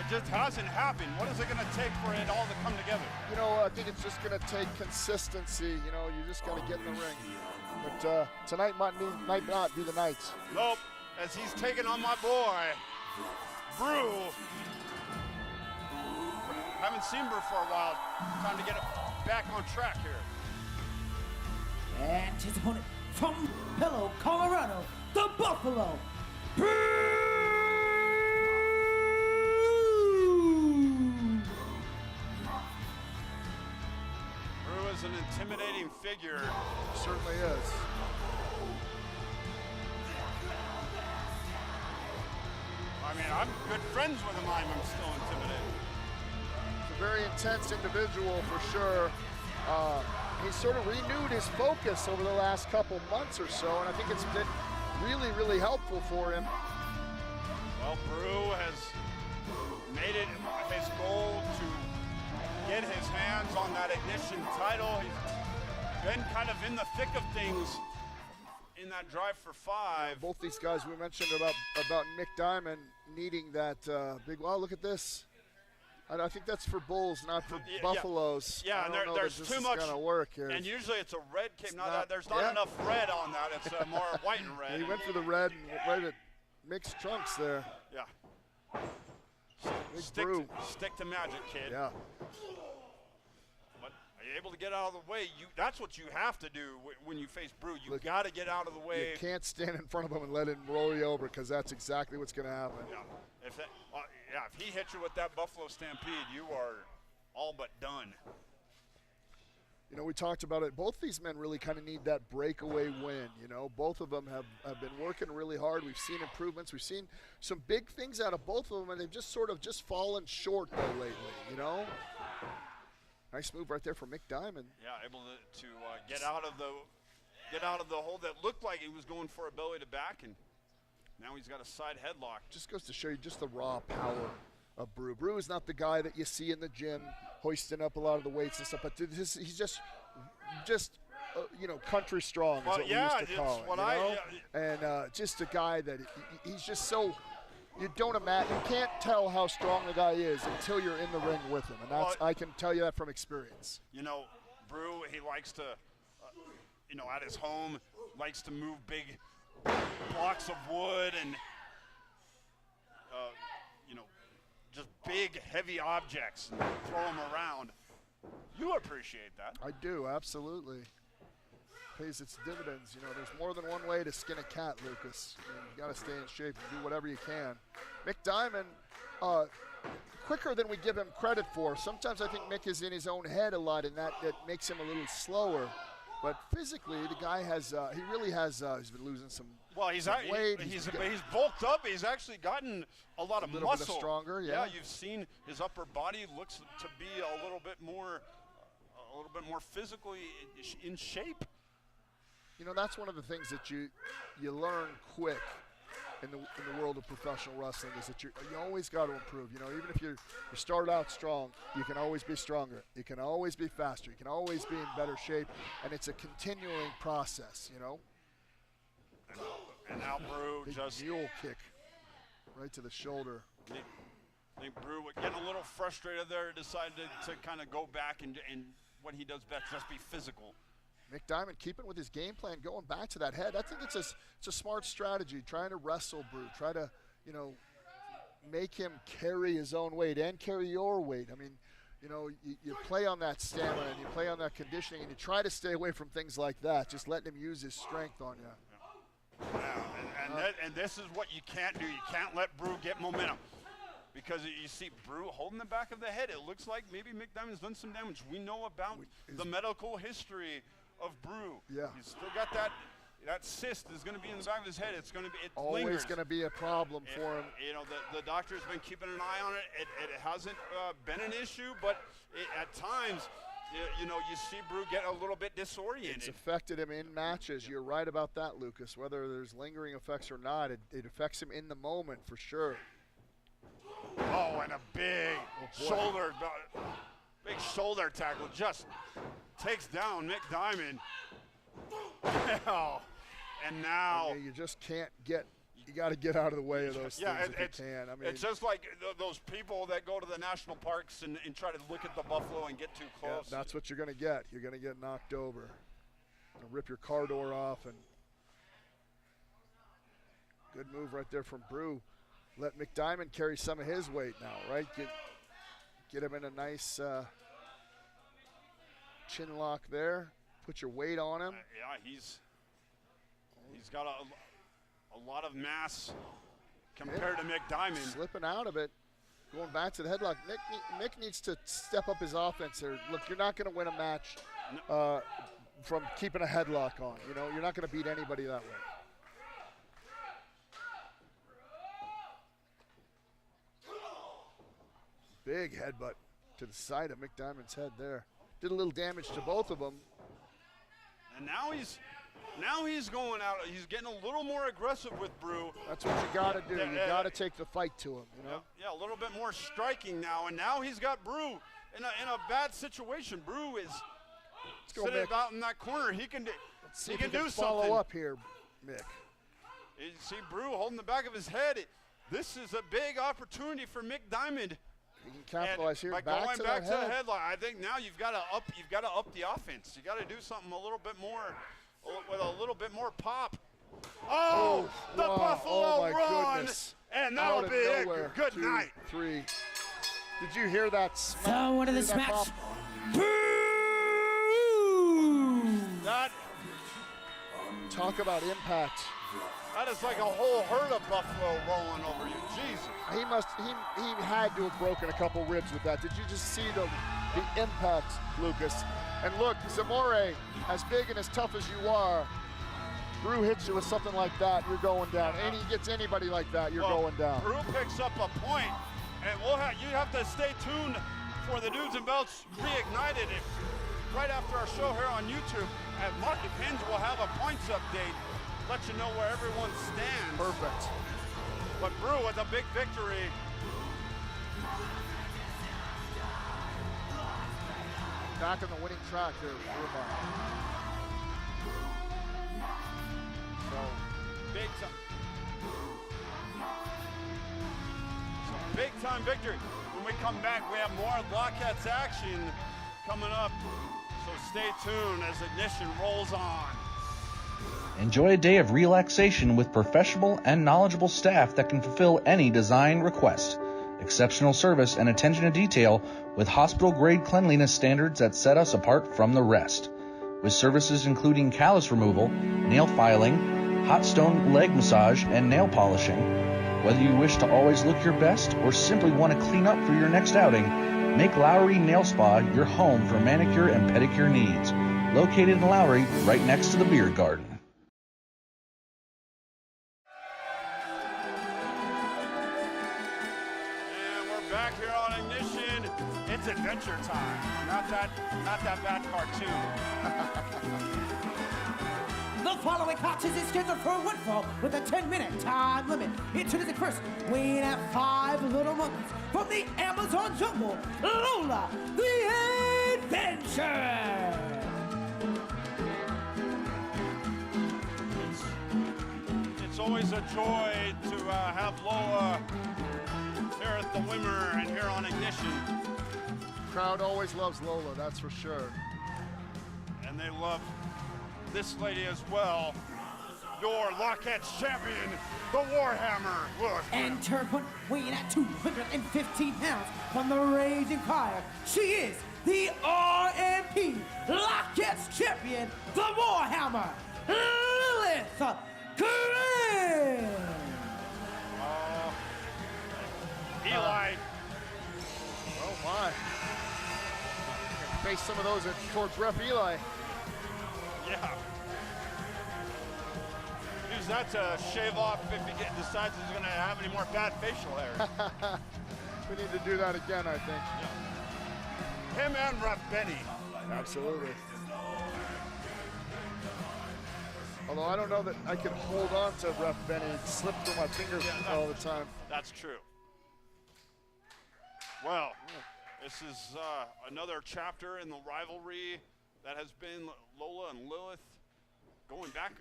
it just hasn't happened. What is it going to take for it all to come together? I think it's just going to take consistency. You just got to get in the ring. But tonight might not be the night. Nope, as he's taking on my boy, Brew. Haven't seen Brew for a while. Time to get it back on track here. And his opponent from Pillow, Colorado, the Buffalo, Brew. Brew is an intimidating figure. Certainly is. I mean, I'm good friends with him. I'm still intimidated. Very intense individual for sure. he's sort of renewed his focus over the last couple months or so, and I think it's been really, really helpful for him. Well, Brew has made it his goal to get his hands on that Ignition title. He's been kind of in the thick of things in that drive for 5. Both these guys we mentioned about Mick Diamond needing that big. Wow, look at this. I think that's for bulls, not for buffaloes. Yeah, and there's too much. Gonna work here. And usually it's a red cape. There's not enough red on that. It's more white and red. He went for the red and right at Mick's trunks there. Yeah. Stick to magic, kid. Yeah. But are you able to get out of the way? That's what you have to do when you face Brew. You got to get out of the way. You can't stand in front of him and let him roll you over, because that's exactly what's going to happen. Yeah. If he hits you with that Buffalo Stampede, you are all but done. You know, we talked about it. Both these men really kind of need that breakaway win. You know, both of them have been working really hard. We've seen improvements. We've seen some big things out of both of them, and they've just sort of fallen short though lately. You know, nice move right there from Mick Diamond. Yeah, able to get out of the hold that looked like he was going for a belly to back, and now he's got a side headlock. Just goes to show you just the raw power of Brew. Brew is not the guy that you see in the gym hoisting up a lot of the weights and stuff, but he's just you know, country strong is what we used to call it. And just a guy that he's just so, you don't imagine, you can't tell how strong the guy is until you're in the ring with him, and that's I can tell you that from experience. You know, Brew, he likes to, you know, at his home, likes to move big blocks of wood and, you know, just big, heavy objects and throw them around. You appreciate that. I do, absolutely. Pays its dividends. You know, there's more than one way to skin a cat, Lucas. I mean, you got to stay in shape and do whatever you can. Mick Diamond, quicker than we give him credit for. Sometimes I think Mick is in his own head a lot, and that makes him a little slower. But physically, the guy has, he really has, he's been losing some weight. He's bulked up. He's actually gotten a lot of muscle. A little bit stronger, yeah. You've seen his upper body looks to be a little bit more physically in shape. You know, that's one of the things that you learn quick in the world of professional wrestling, is that you always got to improve. You know, even if you start out strong, you can always be stronger. You can always be faster. You can always be in better shape, and it's a continuing process. You know. And now Brew Big just mule kick right to the shoulder. I think Brew would get a little frustrated there, decided to kind of go back and what he does best, just be physical. Mick Diamond keeping with his game plan, going back to that head. I think it's a smart strategy, trying to wrestle Brew, try to, you know, make him carry his own weight and carry your weight. I mean, you know, you play on that stamina and you play on that conditioning, and you try to stay away from things like that, just letting him use his strength on you. Yeah, and this is what you can't do. You can't let Brew get momentum, because you see Brew holding the back of the head. It looks like maybe Mick Diamond's done some damage. We know about the medical history of Brew. Yeah. He's still got that cyst is going to be in the back of his head. It's going to be, it always lingers. Going to be a problem for him. You know, the doctor's been keeping an eye on it. It hasn't been an issue, but at times, you know, you see Brew get a little bit disoriented. It's affected him in matches. You're right about that, Lucas. Whether there's lingering effects or not, it affects him in the moment for sure. Oh, and a big shoulder tackle just takes down Mick Diamond. And now you just can't get. You got to get out of the way of those things if you can. I mean, it's just like those people that go to the national parks and try to look at the buffalo and get too close. Yeah, that's what you're going to get. You're going to get knocked over. Gonna rip your car door off, and good move right there from Brew. Let Mick Diamond carry some of his weight now, right? Get him in a nice chin lock there. Put your weight on him. Yeah, he's got a lot of mass compared to Mick Diamond. Slipping out of it, going back to the headlock. Mick needs to step up his offense here. Look, you're not going to win a match from keeping a headlock on. You know, you're not going to beat anybody that way. Big headbutt to the side of Mick Diamond's head there. Did a little damage to both of them. And now he's going out. He's getting a little more aggressive with Brew. That's what you got to do. You got to take the fight to him, you know? Yeah, a little bit more striking now. And now he's got Brew in a bad situation. Brew is sitting out in that corner. He can do something. Follow up here, Mick. You see Brew holding the back of his head. This is a big opportunity for Mick Diamond. He can capitalize here. By going back to the headlock, I think now you've got to up the offense. You got to do something a little bit more with a little bit more pop. Oh, the Buffalo run, goodness. And that'll be it. Good night. 3. Did you hear that? So what of this match? That talk about impact. That is like a whole herd of buffalo rolling over you. Jesus. He had to have broken a couple ribs with that. Did you just see the impact, Lucas? And look, Zamore, as big and as tough as you are, Brew hits you with something like that, you're going down. And he gets anybody like that, you're going down. Brew picks up a point, and you have to stay tuned for the Dudes and Belts Reignited right after our show here on YouTube. At Market Pins, we'll have a points update. Let you know where everyone stands. Perfect. But Brew with a big victory. Back on the winning track here. So, big time. So, big time victory. When we come back, we have more Lockheads action coming up. So stay tuned as Ignition rolls on. Enjoy a day of relaxation with professional and knowledgeable staff that can fulfill any design request. Exceptional service and attention to detail with hospital-grade cleanliness standards that set us apart from the rest. With services including callus removal, nail filing, hot stone leg massage, and nail polishing. Whether you wish to always look your best or simply want to clean up for your next outing, make Lowry Nail Spa your home for manicure and pedicure needs. Located in Lowry, right next to the beer garden. It's adventure time, not that bad cartoon. The following contest is scheduled for one fall with a 10-minute time limit. Introducing first, weighing at 5 little monkeys from the Amazon jungle, Lola, the Adventure. It's always a joy to have Lola here at the Wimmer and here on Ignition. Crowd always loves Lola, that's for sure. And they love this lady as well. Your Lockheads champion, the Warhammer. And Turpin, weighing at 215 pounds from the Raging Fire. She is the RMP Lockheads champion, the Warhammer, Lilith Grimm. Eli. Oh my. Face some of those towards Ref Eli. Yeah. Use that to shave off if he decides he's going to have any more bad facial hair. We need to do that again, I think. Yeah. Him and Ref Benny. Absolutely. Although I don't know that I can hold on to Ref Benny. It slipped through my fingers all the time. That's true. Well, this is another chapter in the rivalry that has been Lola and Lilith going back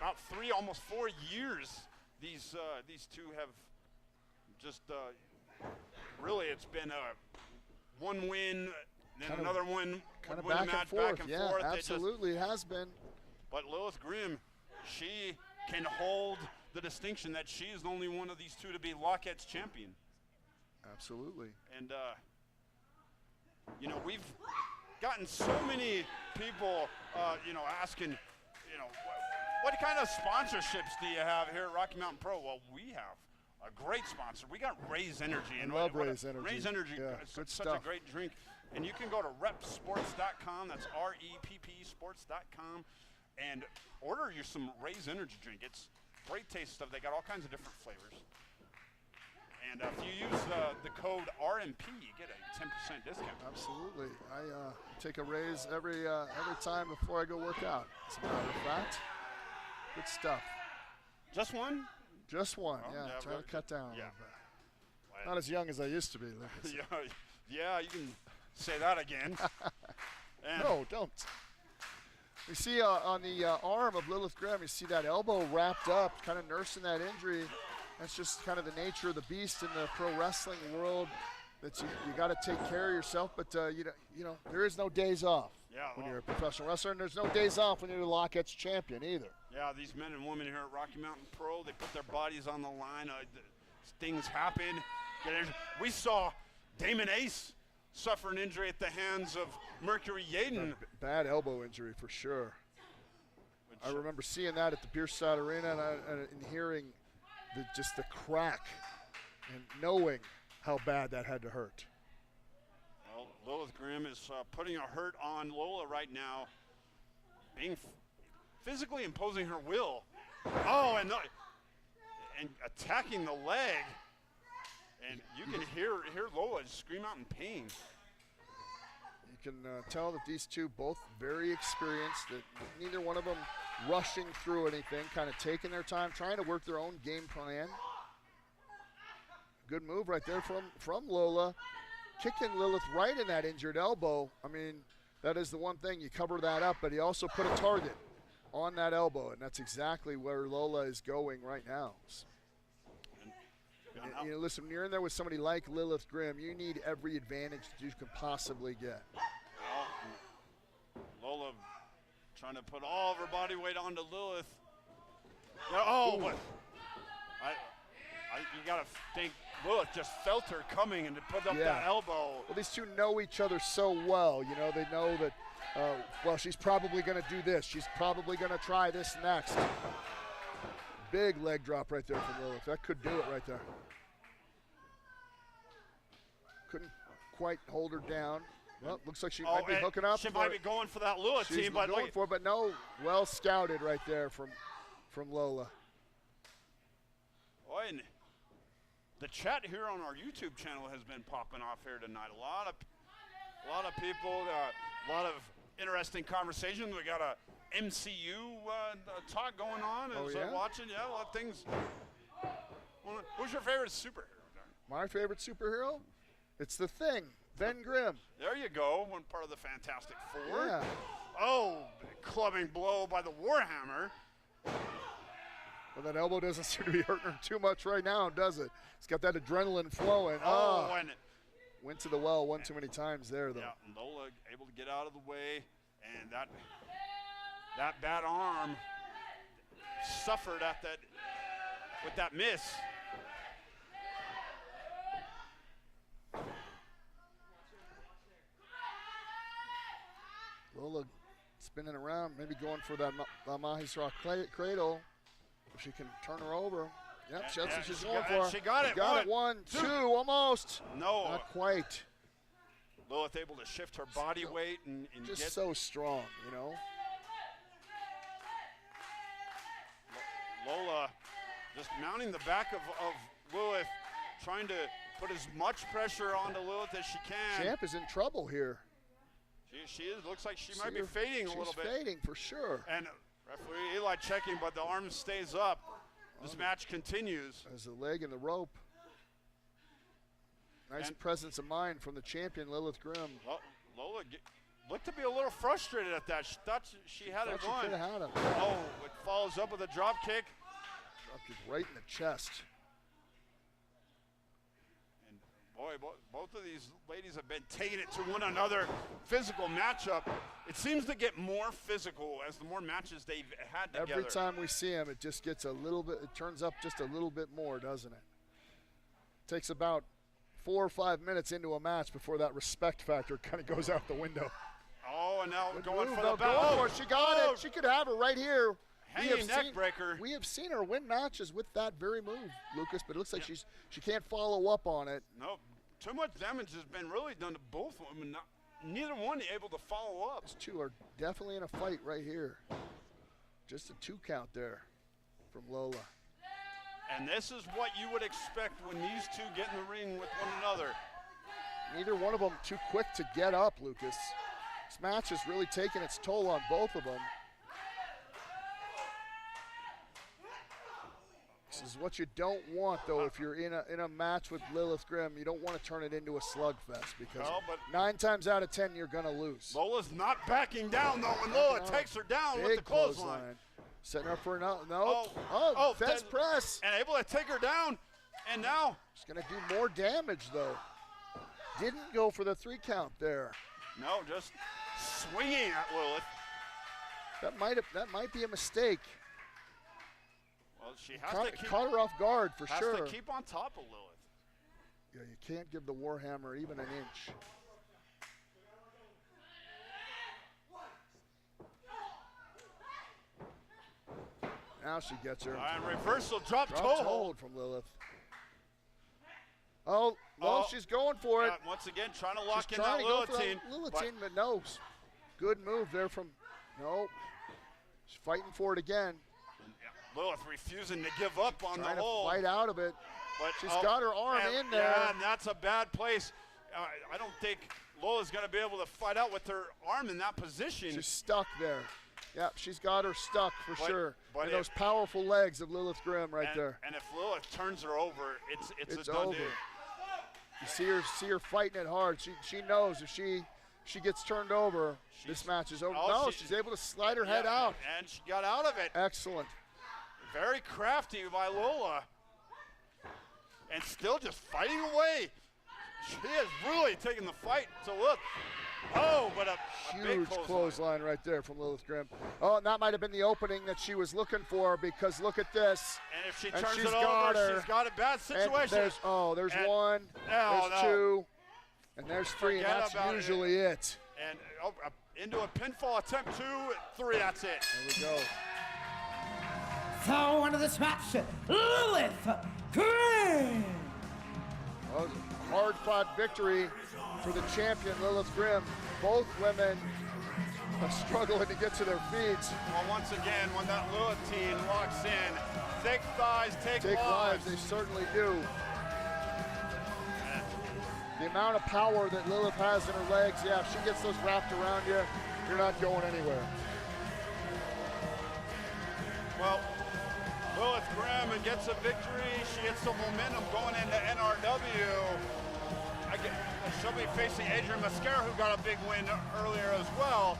about 3, almost 4 years. These two have just really, it's been one win, then another one, kind of win back match, and forth. back and Yeah, forth. absolutely, it has been. But Lilith Grimm, she can hold the distinction that she is the only one of these two to be Lockheads champion. Absolutely. And, you know, we've gotten so many people, you know, asking, you know, what kind of sponsorships do you have here at Rocky Mountain Pro? Well, we have a great sponsor. We got Raise Energy. I love Raise Energy. Raise Energy, yeah, such a great drink. And you can go to repsports.com, that's REPP sports.com, and order you some Raise Energy drink. It's great taste stuff. They got all kinds of different flavors. And if you use the code RMP, you get a 10% discount. Absolutely. I take a raise every time before I go work out. As a matter of fact, good stuff. Just one? Just one. Oh, yeah. Trying to cut down. Yeah. A little bit. Not as young as I used to be, Lucas. Yeah, you can say that again. No, don't. You see on the arm of Lilith Grimm, you see that elbow wrapped up, kind of nursing that injury. That's just kind of the nature of the beast in the pro wrestling world. That you got to take care of yourself, but you know there is no days off when you're a professional wrestler, and there's no days off when you're the Lockett's champion either. Yeah, these men and women here at Rocky Mountain Pro, they put their bodies on the line. Things happen. We saw Damon Ace suffer an injury at the hands of Mercury Yaden. Bad elbow injury for sure. I remember seeing that at the Bierstadt Arena and hearing just the crack and knowing how bad that had to hurt. Well, Lilith Grimm is putting a hurt on Lola right now, being physically imposing her will. Oh, and attacking the leg. And you can hear Lola scream out in pain. You can tell that these two both very experienced, that neither one of them rushing through anything, kind of taking their time, trying to work their own game plan. Good move right there from Lola. Kicking Lilith right in that injured elbow. I mean, that is the one thing. You cover that up, but he also put a target on that elbow, and that's exactly where Lola is going right now. And, listen, when you're in there with somebody like Lilith Grimm, you need every advantage that you can possibly get. Lola trying to put all of her body weight onto Lilith. Oh, what? You got to think Lilith just felt her coming and put up that elbow. Well, these two know each other so well. You know, they know that, well, she's probably going to do this. She's probably going to try this next. Big leg drop right there from Lilith. That could do it right there. Couldn't quite hold her down. Well, looks like she might be hooking up. She might be going for that Lilith team, but going for it, but no, well scouted right there from Lola. Boy, and the chat here on our YouTube channel has been popping off here tonight. A lot of people, a lot of interesting conversation. We got a MCU talk going on. Oh, so watching, a lot of things. Who's your favorite superhero? My favorite superhero? It's the Thing, Ben Grimm. There you go, one part of the Fantastic Four. Yeah. Oh, clubbing blow by the Warhammer. Well, that elbow doesn't seem to be hurting her too much right now, does it? It's got that adrenaline flowing. And went to the well one too many times there, though. Yeah, Lola able to get out of the way, and that bad arm suffered with that miss. Lola spinning around, maybe going for that Mahisra cradle. If she can turn her over. Yep, that's what she's going for. She got it. Got it. One, two, almost. No. Not quite. Lilith able to shift her body weight and just get so strong, you know. Lola just mounting the back of Lilith, trying to put as much pressure onto Lilith as she can. Champ is in trouble here. She is. Looks like she might be fading a little bit. She's fading for sure. And referee Eli checking, but the arm stays up. This match continues. There's the leg and the rope. Nice presence of mind from the champion, Lilith Grimm. Lola looked to be a little frustrated at that. She thought she had it won. She could have had it. Oh, it follows up with a drop kick. Drop kick right in the chest. And boy, both of these ladies have been taking it to one another. Physical matchup. It seems to get more physical as the more matches they've had together. Every time we see them, it just gets a little bit, it turns up just a little bit more, doesn't it? Takes about 4 or 5 minutes into a match before that respect factor kind of goes out the window. Oh, and now Good going move, for the bell. She got it. She could have her right here. Hanging neck breaker. We have seen her win matches with that very move, Lucas, but it looks like she can't follow up on it. No, too much damage has been really done to both women. Neither one able to follow up. These two are definitely in a fight right here. Just a 2 count there from Lola. And this is what you would expect when these two get in the ring with one another. Neither one of them too quick to get up, Lucas. This match has really taken its toll on both of them. This is what you don't want, though, if you're in a match with Lilith Grimm. You don't want to turn it into a slugfest because 9 times out of 10 you're going to lose. Lola's not backing down, though, and Lola takes her down with the clothesline. Setting her for another. No. Fence press. And able to take her down. And now. She's going to do more damage, though. Didn't go for the 3 count there. No, just swinging at Lilith. That might be a mistake. Well, she has to caught her off guard for sure. Has to keep on top of Lilith. Yeah, you can't give the Warhammer even an inch. Now she gets her. And reversal drop toe hold from Lilith. Oh, well, she's going for it. Once again, trying to lock in that Lilithine. But no. Good move there from, no. She's fighting for it again. Lilith refusing to give up on the hold. Trying to fight out of it. But she's got her arm in there. Yeah, and that's a bad place. I don't think Lola's going to be able to fight out with her arm in that position. She's stuck there. Yep, she's got her stuck for sure. But and those powerful legs of Lilith Grimm there. And if Lilith turns her over, it's a done over. deal. You see her fighting it hard. She knows if she gets turned over, this match is over. She's able to slide her head out. And she got out of it. Excellent. Very crafty by Lola. And still just fighting away. She has really taken the fight to look. Oh, but a huge big clothesline right there from Lilith Grimm. Oh, and that might have been the opening that she was looking for because look at this. And if she turns it over, she's got a bad situation. There's one, there's 2, and there's 3, and that's usually it. And into a pinfall attempt, 2, 3, that's it. There we go. So, into this match, Lilith Grimm. That was a hard-fought victory for the champion, Lilith Grimm. Both women are struggling to get to their feet. Well, once again, when that Lilithine locks in, thick thighs take lives. They certainly do. The amount of power that Lilith has in her legs, if she gets those wrapped around you, you're not going anywhere. Well, Lilith Grimm gets a victory. She gets some momentum going into NRW. She'll be facing Adrian Mascara, who got a big win earlier as well.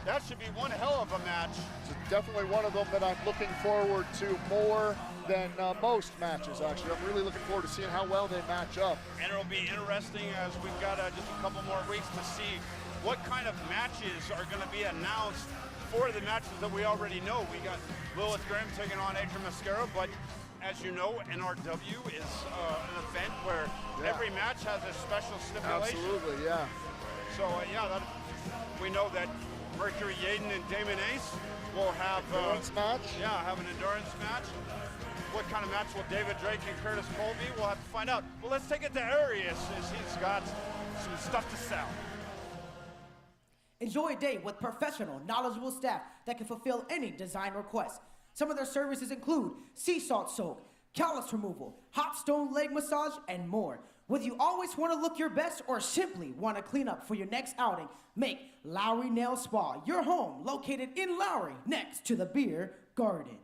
That should be one hell of a match. It's definitely one of them that I'm looking forward to more than most matches, actually. I'm really looking forward to seeing how well they match up. And it'll be interesting as we've got just a couple more weeks to see what kind of matches are going to be announced for the matches that we already know. We got Lilith Grimm taking on Adrian Mascara, but as you know, NRW is an event where every match has a special stipulation. Absolutely, yeah. So, we know that Mercury Yaden and Damon Ace will have endurance match. Yeah, have an endurance match. What kind of match will David Drake and Curtis Cole be? We'll have to find out. Well, let's take it to Arius as he's got some stuff to sell. Enjoy a day with professional, knowledgeable staff that can fulfill any design request. Some of their services include sea salt soak, callus removal, hot stone leg massage, and more. Whether you always want to look your best or simply want to clean up for your next outing, make Lowry Nail Spa your home, located in Lowry, next to the Beer Garden.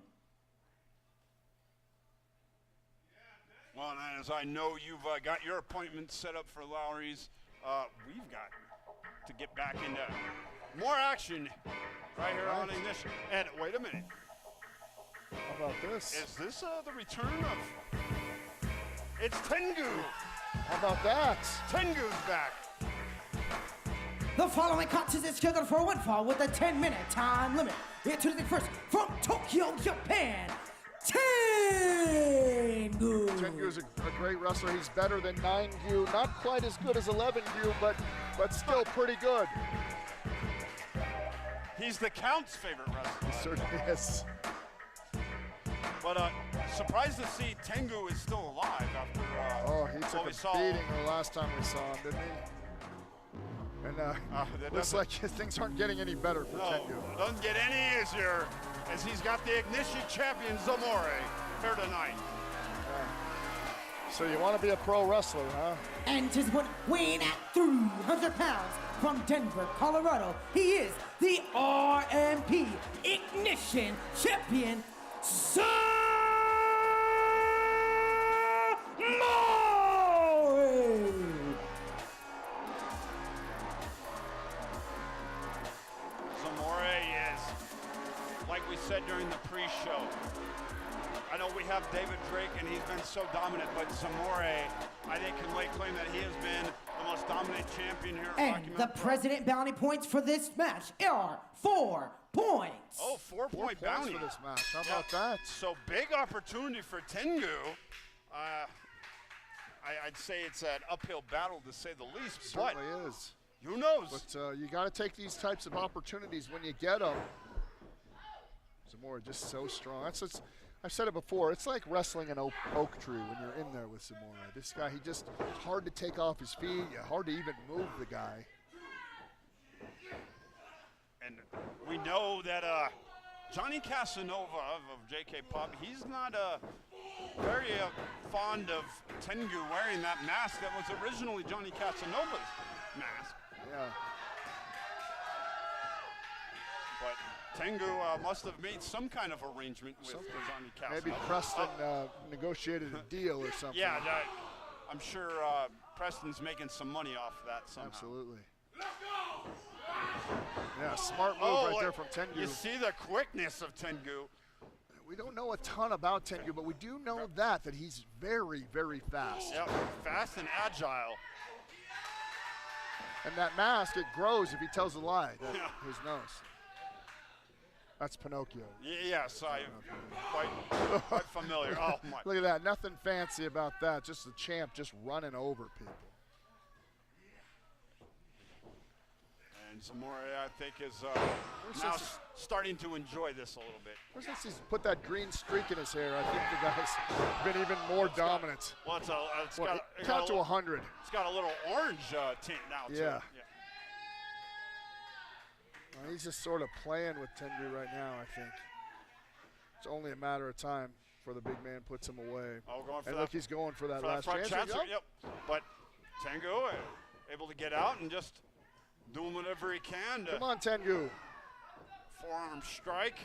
Well, and as I know you've got your appointment set up for Lowry's, we've got to get back into more action right here on Ignition. And wait a minute. How about this? Is this the return of... It's Tengu. How about that? Tengu's back. The following contest is scheduled for one fall with a 10-minute time limit. Introducing first from Tokyo, Japan, Tengu. Tengu is a great wrestler. He's better than 9Gu. Not quite as good as 11Gu, but still pretty good. He's the Count's favorite wrestler. He certainly is. But surprised to see Tengu is still alive after he took a beating the last time we saw him, didn't he? And looks like things aren't getting any better for Tengu. Doesn't get any easier as he's got the Ignition champion Zamore here tonight. So you want to be a pro wrestler, huh? And his opponent, weighing at 300 pounds from Denver, Colorado, he is the RMP Ignition Champion, Zamore! Zamore is, like we said during the pre-show, I know we have David Drake and he's been so dominant, but Zamore, I think, can lay claim that he has been the most dominant champion here at Rocky And the Mountain Pro. President bounty points for this match are 4 points. Oh, 4-point bounty for this match. How about that? So big opportunity for Tengu. I'd say it's an uphill battle to say the least, but Certainly is. who knows? But you got to take these types of opportunities when you get them. Zamore just so strong. I've said it before. It's like wrestling an oak tree when you're in there with Zamore. This guy, it's hard to take off his feet. Hard to even move the guy. And we know that Johnny Casanova of JK Pop, he's not very fond of Tengu wearing that mask that was originally Johnny Casanova's mask. Yeah. But Tengu must have made some kind of arrangement with Johnny Casanova. Maybe Preston negotiated a deal or something. Yeah, I'm sure Preston's making some money off of that somehow. Absolutely. Yeah, smart move right there from Tengu. You see the quickness of Tengu. We don't know a ton about Tengu, but we do know that he's very, very fast. Yep, fast and agile. And that mask, it grows if he tells a lie. His nose. That's Pinocchio. Yes, I'm quite familiar. Oh my! Look at that. Nothing fancy about that. Just the champ just running over people. And Zamore, I think, is now starting to enjoy this a little bit. Ever since he's put that green streak in his hair, I think the guy's been even more dominant. Well, it's count to 100. It's got a little orange tint now, too. Yeah. Well, he's just sort of playing with Tengu right now, I think. It's only a matter of time before the big man puts him away. Oh, going for and that, look, he's going for that last front chance. Yep. But Tengu able to get out and just doing whatever he can. Come on, Tengu. Forearm strike.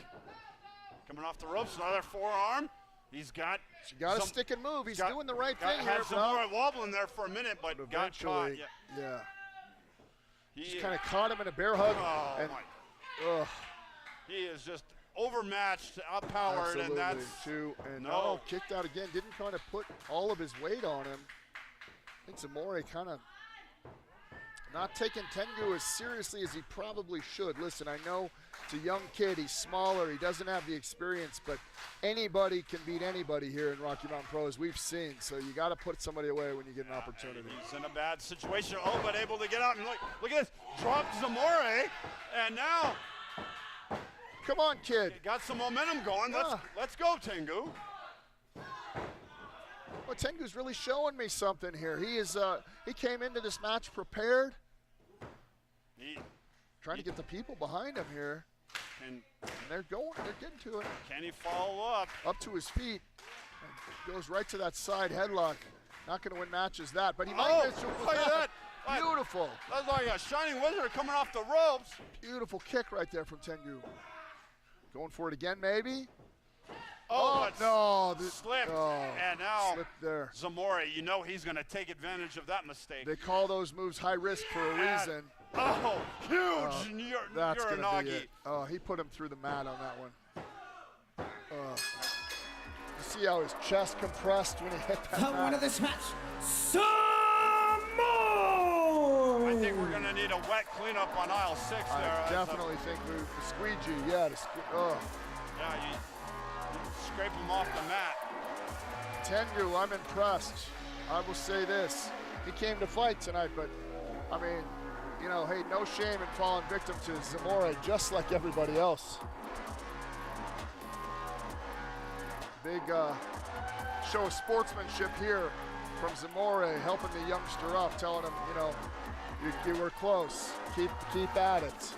Coming off the ropes, another forearm. He's got a stick and move. He's doing the right thing here. Had Zamore wobbling there for a minute, but got caught. Yeah. Just kind of caught him in a bear hug. Oh, and, my. He is just overmatched, outpowered, absolutely. and that's kicked out again. Didn't kind of put all of his weight on him. I think Zamore kind of not taking Tengu as seriously as he probably should. Listen, I know it's a young kid. He's smaller. He doesn't have the experience, but anybody can beat anybody here in Rocky Mountain Pro, as we've seen. So you got to put somebody away when you get an opportunity. He's in a bad situation. Oh, but able to get out. And look at this. Dropped Zamore. And now. Come on, kid. Got some momentum going. Let's go, Tengu. Well, Tengu's really showing me something here. He came into this match prepared. Trying to get the people behind him here. And they're getting to it. Can he follow up? Up to his feet. And goes right to that side headlock. Not going to win matches but he might miss it. Look at that. Beautiful. That's like a shining wizard coming off the ropes. Beautiful kick right there from Tengu. Going for it again, maybe? No. Slipped. And now slipped there. Zamore, you know he's going to take advantage of that mistake. They call those moves high risk for a reason. Oh, huge That's going to be Uranagi. it. Oh, he put him through the mat on that one. You see how his chest compressed when he hit that The mat? winner of this match, Zamore! I think we're going to need a wet cleanup on aisle 6 there. I definitely think the squeegee, yeah. Yeah, you scrape him off the mat. Tengu, I'm impressed. I will say this. He came to fight tonight, but, I mean, hey, no shame in falling victim to Zamore, just like everybody else. Big show of sportsmanship here from Zamore, helping the youngster up, telling him, you were close. Keep at it.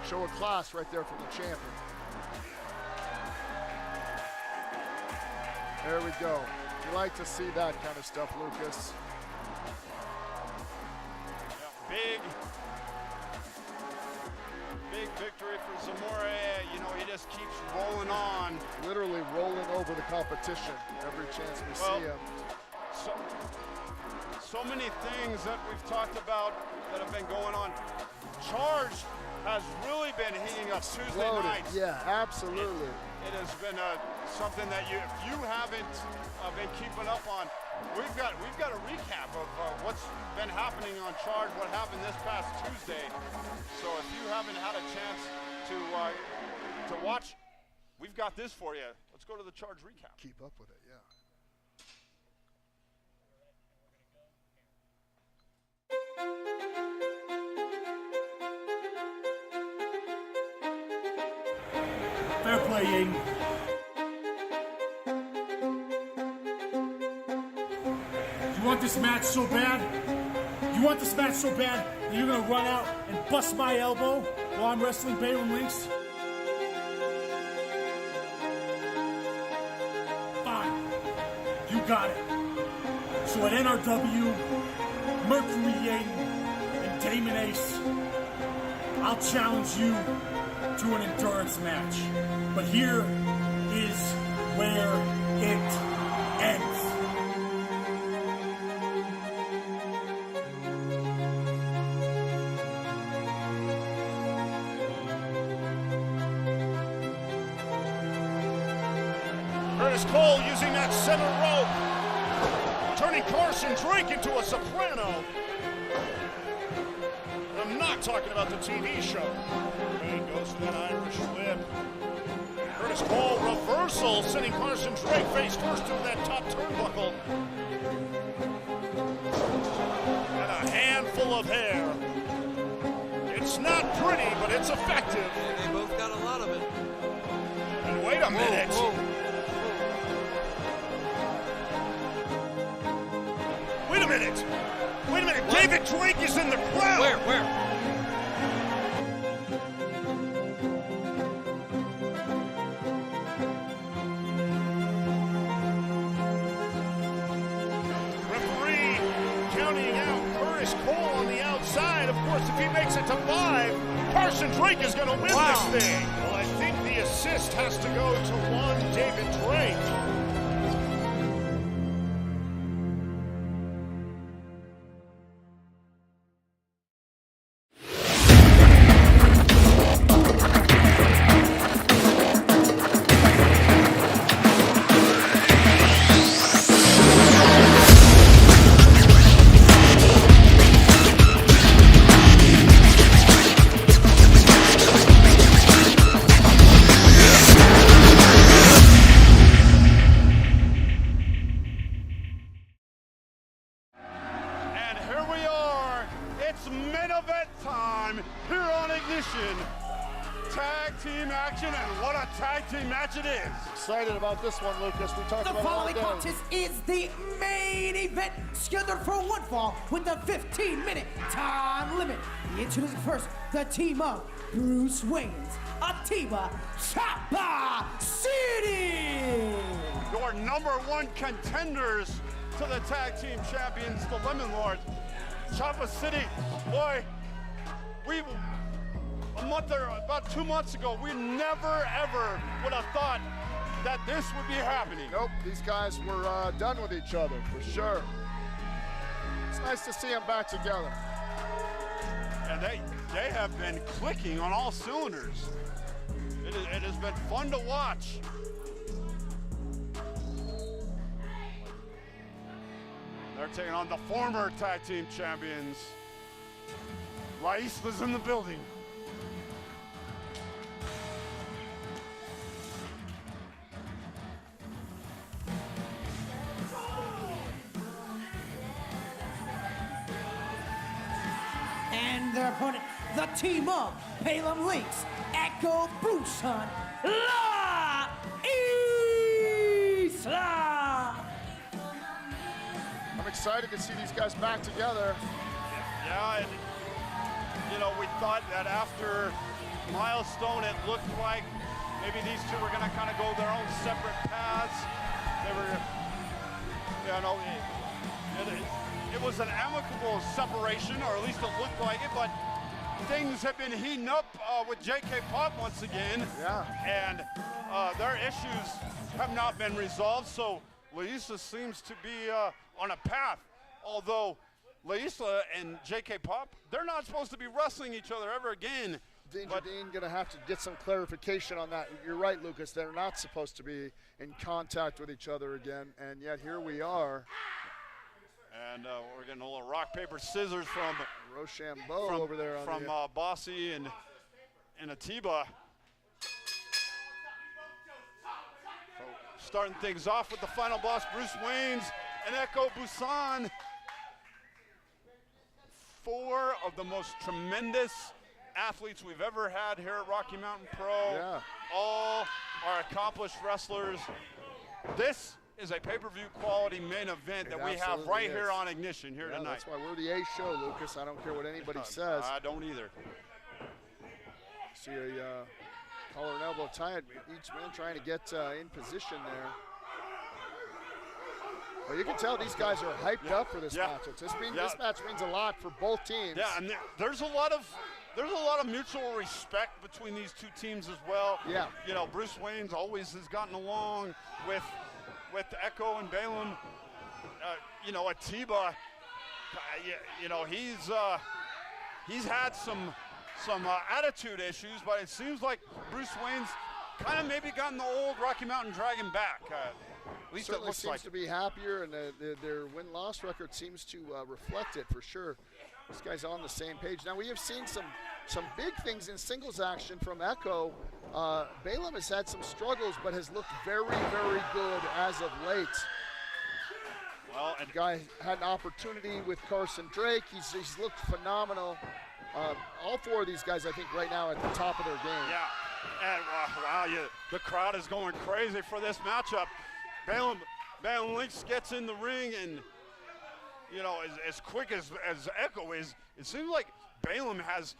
Show of class right there from the champion. There we go. You like to see that kind of stuff, Lucas. Yeah, big victory for Zamore. You know, he just keeps rolling on. Literally rolling over the competition every chance we see him. So many things that we've talked about that have been going on. Charge has really been heating up Tuesday nights. Yeah, absolutely. It has been something that if you haven't been keeping up on, we've got a recap of what's been happening on Charge, what happened this past Tuesday. So if you haven't had a chance to watch, we've got this for you. Let's go to the Charge recap. Keep up with it, yeah. Fair play, Aiden. You want this match so bad? You want this match so bad that you're gonna run out and bust my elbow while I'm wrestling Balaam Links? Fine. You got it. So at NRW, Mercury Aiden and Damon Ace, I'll challenge you to an endurance match. But here is where it ends. Curtis Cole using that center rope, turning Carson Drake into a soprano. I'm not talking about the TV show. Wayne goes to that Irish whip. Curtis Cole reversal, sending Carson Drake face first to that top turnbuckle. And a handful of hair. It's not pretty, but it's effective. Yeah, they both got a lot of it. And wait a minute. Whoa. Wait a minute. Wait a minute. What? David Drake is in the crowd. Where? If he makes it to 5, Carson Drake is going to win this thing. Well, I think the assist has to go to one David Drake. Excited about this one, Lucas. We talked about it all day. The following contest is the main event, scheduled for one fall with a 15-minute time limit. Introducing first the team of Bruce Wayne's Atiba Chapa City. Your number 1 contenders to the tag team champions, the Lemon Lords. Chapa City, boy, about 2 months ago, we never ever would have thought that this would be happening. Nope, these guys were done with each other, for sure. It's nice to see them back together. And they have been clicking on all cylinders. It has been fun to watch. They're taking on the former tag team champions. La Isla's in the building. And their opponent, the team of Balaam Links, Echo Busan, La Isla. I'm excited to see these guys back together. Yeah, and you know, we thought that after Milestone, it looked like maybe these two were going to kind of go their own separate paths. They were Yeah, no, it was an amicable separation, or at least it looked like it, but things have been heating up with J.K. Pop once again. Yeah. And their issues have not been resolved, so Lilith seems to be on a path. Although Lilith and J.K. Pop, they're not supposed to be wrestling each other ever again. Danger Dean going to have to get some clarification on that. You're right, Lucas. They're not supposed to be in contact with each other again, and yet here we are. And we're getting a little rock, paper, scissors from Rochambeau over there on from Bossy and Atiba. So starting things off with the final boss, Bruce Waynes and Echo Busan. 4 of the most tremendous athletes we've ever had here at Rocky Mountain Pro. Yeah. All are accomplished wrestlers. This is a pay-per-view quality main event that we have right here on Ignition here tonight. That's why we're the A show, Lucas. I don't care what anybody says. I don't either. See a collar and elbow tie, each man trying to get in position there. Well, you can tell these guys are hyped up for this matchup. This match means a lot for both teams. Yeah, and there's a lot of mutual respect between these two teams as well. Yeah. You know, Bruce Waynes always has gotten along with Echo and Balaam. You know, Atiba, you know, he's had some attitude issues, but it seems like Bruce Waynes kind of maybe gotten the old Rocky Mountain Dragon back. At least Certainly it looks seems like to be happier, and their win-loss record seems to reflect it for sure. This guy's on the same page. Now, we have seen some big things in singles action from Echo. Balaam has had some struggles, but has looked very, very good as of late. Well, and the guy had an opportunity with Carson Drake. He's looked phenomenal. All 4 of these guys, I think, right now at the top of their game. Yeah, and wow, the crowd is going crazy for this matchup. Balaam Lynch gets in the ring, and you know, as quick as Echo is, it seems like Balaam has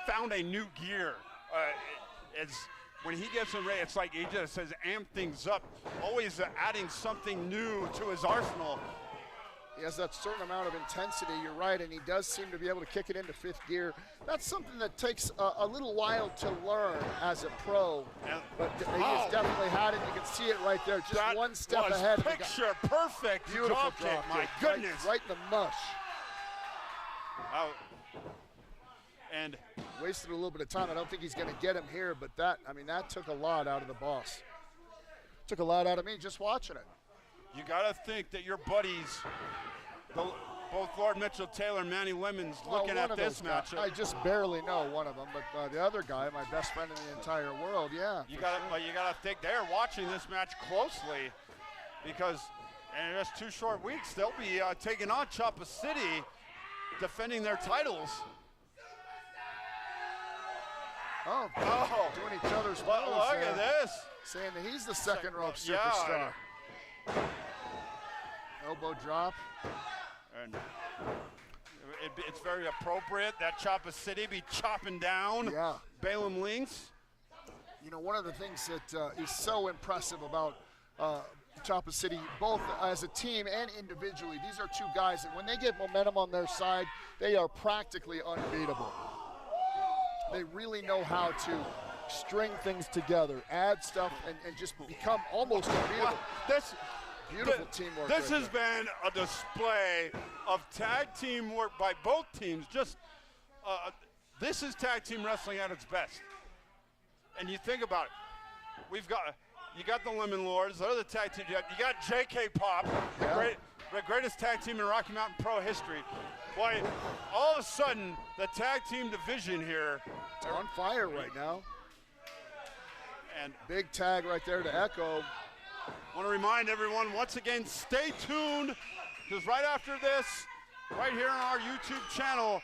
found a new gear. When he gets in the ring, it's like he just says amp things up, always adding something new to his arsenal. He has that certain amount of intensity, you're right, and he does seem to be able to kick it into 5th gear. That's something that takes a little while to learn as a pro, but he has definitely had it. You can see it right there, just that one step was ahead. Picture perfect. Beautiful drop kick, my goodness. Right in the mush. And wasted a little bit of time. I don't think he's going to get him here, but that took a lot out of the boss. Took a lot out of me just watching it. You got to think that your buddies, both Lord Mitchell Taylor and Manny Lemons, looking at this matchup. I just barely know one of them, but the other guy, my best friend in the entire world, yeah. You got to think they're watching this match closely, because in just 2 short weeks they'll be taking on Choppa City, defending their titles. Doing each other's moves. Look at this. Saying that he's the second rope superstar. Elbow drop. And it's very appropriate that Choppa City be chopping down Balaam Lynx. You know, one of the things that is so impressive about Choppa City, both as a team and individually, these are 2 guys that when they get momentum on their side, they are practically unbeatable. They really know how to string things together, add stuff, and just become almost unbeatable. Beautiful teamwork. This has been a display of tag teamwork by both teams. This is tag team wrestling at its best. And you think about it. You got the Lemon Lords. They're the tag team. You got J.K. Pop, the greatest tag team in Rocky Mountain Pro history. Boy, all of a sudden, the tag team division here. It's on fire right now. And big tag right there to Echo. I want to remind everyone, once again, stay tuned, because right after this, right here on our YouTube channel,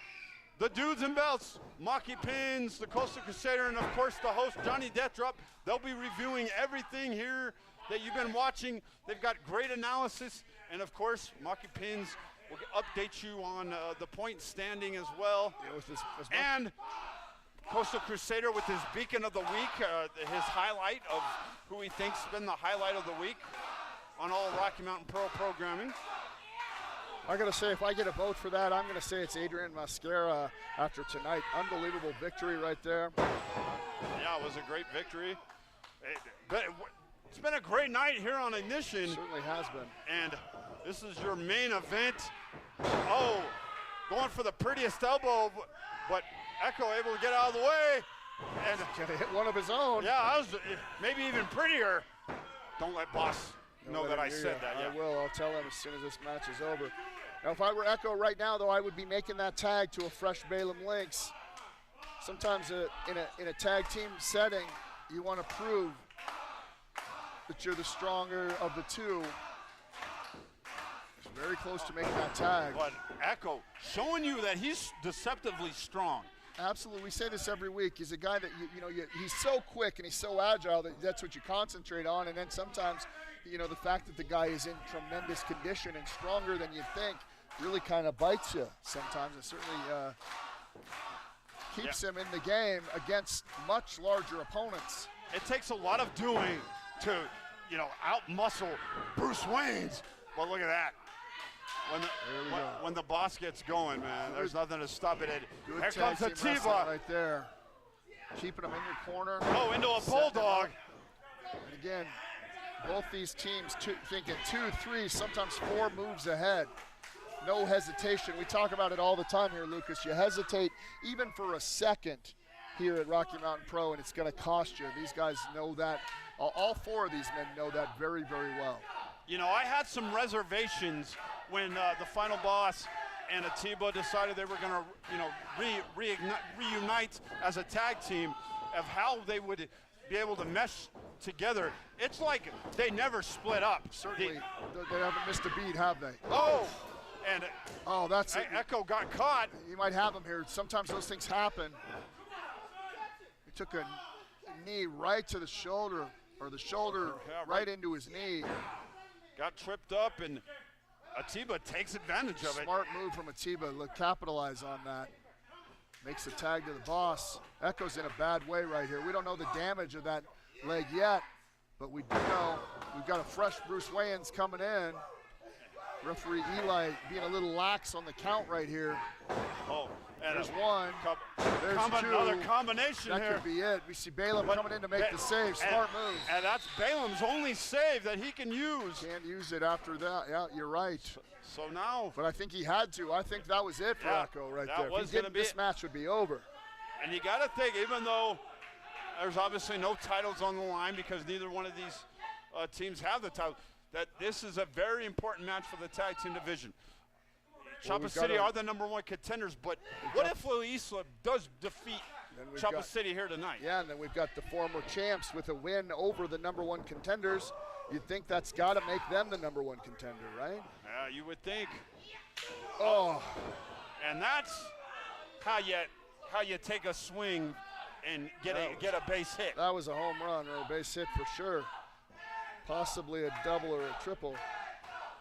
the Dudes in Belts, Maki Pins, the Coastal Crusader, and of course the host, Johnny Deathdrop, they'll be reviewing everything here that you've been watching. They've got great analysis, and of course, Maki Pins will update you on the point standing as well. And Coastal Crusader with his Beacon of the Week, his highlight of who he thinks has been the highlight of the week. on all Rocky Mountain Pro programming. I gotta say, if I get a vote for that, I'm gonna say it's Adrian Mascara after tonight. Unbelievable victory right there. Yeah, it was a great victory. It's been a great night here on Ignition. Certainly has been. And this is your main event. Oh, going for the prettiest elbow, but Echo able to get out of the way. And gonna hit one of his own. Yeah, I was maybe even prettier. Don't let boss know that I said that. Yeah. I will. I'll tell him as soon as this match is over. Now, if I were Echo right now, though, I would be making that tag to a fresh Balaam Lynx. Sometimes in a tag team setting, you want to prove that you're the stronger of the two. He's very close to making that tag. But Echo showing you that he's deceptively strong. Absolutely. We say this every week. He's a guy that, he's so quick and he's so agile that that's what you concentrate on. And then sometimes, the fact that the guy is in tremendous condition and stronger than you think really kind of bites you sometimes. It certainly keeps him in the game against much larger opponents. It takes a lot of doing to, out-muscle Bruce Wayne's. Well, look at that. When the boss gets going, man, there's nothing to stop it. Here comes Atiba. Right there. Keeping him in your corner. Oh, into a bulldog. And again, both these teams thinking 2, 3, sometimes 4 moves ahead. No hesitation. We talk about it all the time here, Lucas. You hesitate even for a second here at Rocky Mountain Pro, and it's going to cost you. These guys know that. All 4 of these men know that very, very well. I had some reservations when the final boss and Atiba decided they were going to, reunite as a tag team, of how they would be able to mesh together. It's like they never split up. Certainly, they haven't missed a beat, have they? Oh, and that's it. Echo got caught. You might have him here. Sometimes those things happen. He took a knee right to the shoulder, or the shoulder right into his knee. Got tripped up, and Atiba takes advantage of it. Smart move from Atiba. Look, capitalize on that. Makes the tag to the boss. Echo's in a bad way right here. We don't know the damage of that leg yet, but we do know we've got a fresh Bruce Wayans coming in. Referee Eli being a little lax on the count right here. Oh, and there's one. There's 2. Another combination that here. That could be it. We see Balaam coming in to make the save. Smart move. And that's Balaam's only save that he can use. Can't use it after that. Yeah, you're right. So now. But I think he had to. I think that was it for Echo right there. If he didn't, this match would be over. And you got to think, even though there's obviously no titles on the line because neither one of these teams have the title, that this is a very important match for the tag team division. Chapa City are the #1 contenders, but what if La Isla does defeat Chapa City here tonight? Yeah, and then we've got the former champs with a win over the #1 contenders. You'd think that's got to make them the #1 contender, right? Yeah, you would think. Oh. And that's how you take a swing and get a base hit. That was a home run or a base hit for sure. Possibly a double or a triple.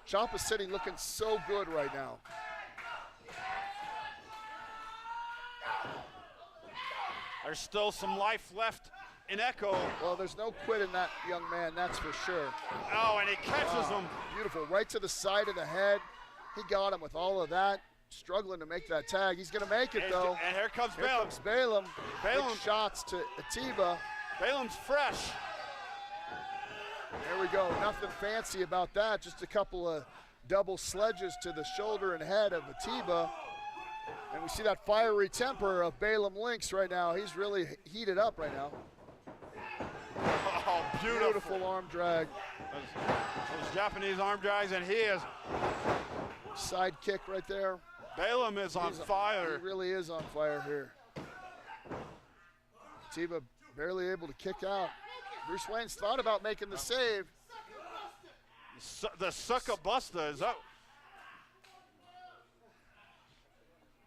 Chapa City looking so good right now. There's still some life left in Echo. Well, there's no quit in that young man, that's for sure. Oh, and he catches him. Beautiful, right to the side of the head. He got him with all of that. Struggling to make that tag. He's going to make it, though. And here comes Balaam. Here comes Balaam. Big shots to Atiba. Balaam's fresh. There we go. Nothing fancy about that. Just a couple of double sledges to the shoulder and head of Atiba. And we see that fiery temper of Balaam Lynx right now. He's really heated up right now. Oh, beautiful arm drag. Those Japanese arm drags, and he is. Side kick right there. Balaam is on fire. He really is on fire here. Atiba barely able to kick out. Bruce Wayne's thought about making the save. The sucker buster is up.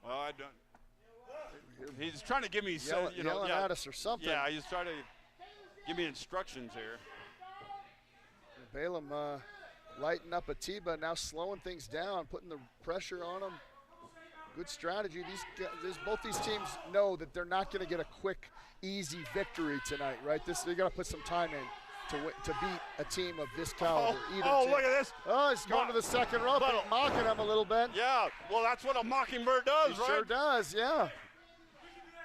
Well, I don't. He's trying to give me yelling at us or something. Yeah, he's trying to give me instructions here. Balaam lighting up Atiba, now slowing things down, putting the pressure on him. Good strategy. Both these teams know that they're not going to get a quick, easy victory tonight, right? They got to put some time in. to beat a team of this caliber. Look at this. Oh, he's going to the second rope and mocking him a little bit. Yeah, well, that's what a mockingbird does, He right? sure does, yeah.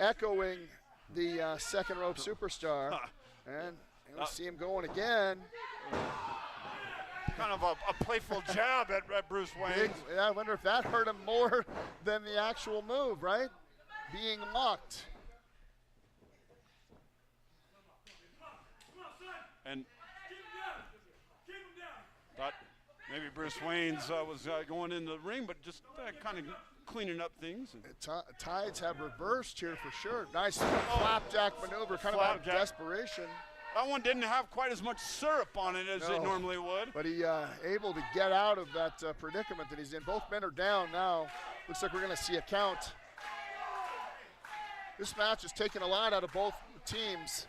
Echoing the second rope superstar. And we'll see him going again. Kind of a playful jab at Bruce Wayne. I wonder if that hurt him more than the actual move, right? Being mocked. And thought maybe Bruce Wayne's was going in the ring, but just kind of cleaning up things. Tides have reversed here for sure. Nice flapjack maneuver, kind of out of desperation. That one didn't have quite as much syrup on it as it normally would. But he able to get out of that predicament that he's in. Both men are down now. Looks like we're going to see a count. This match has taken a lot out of both teams.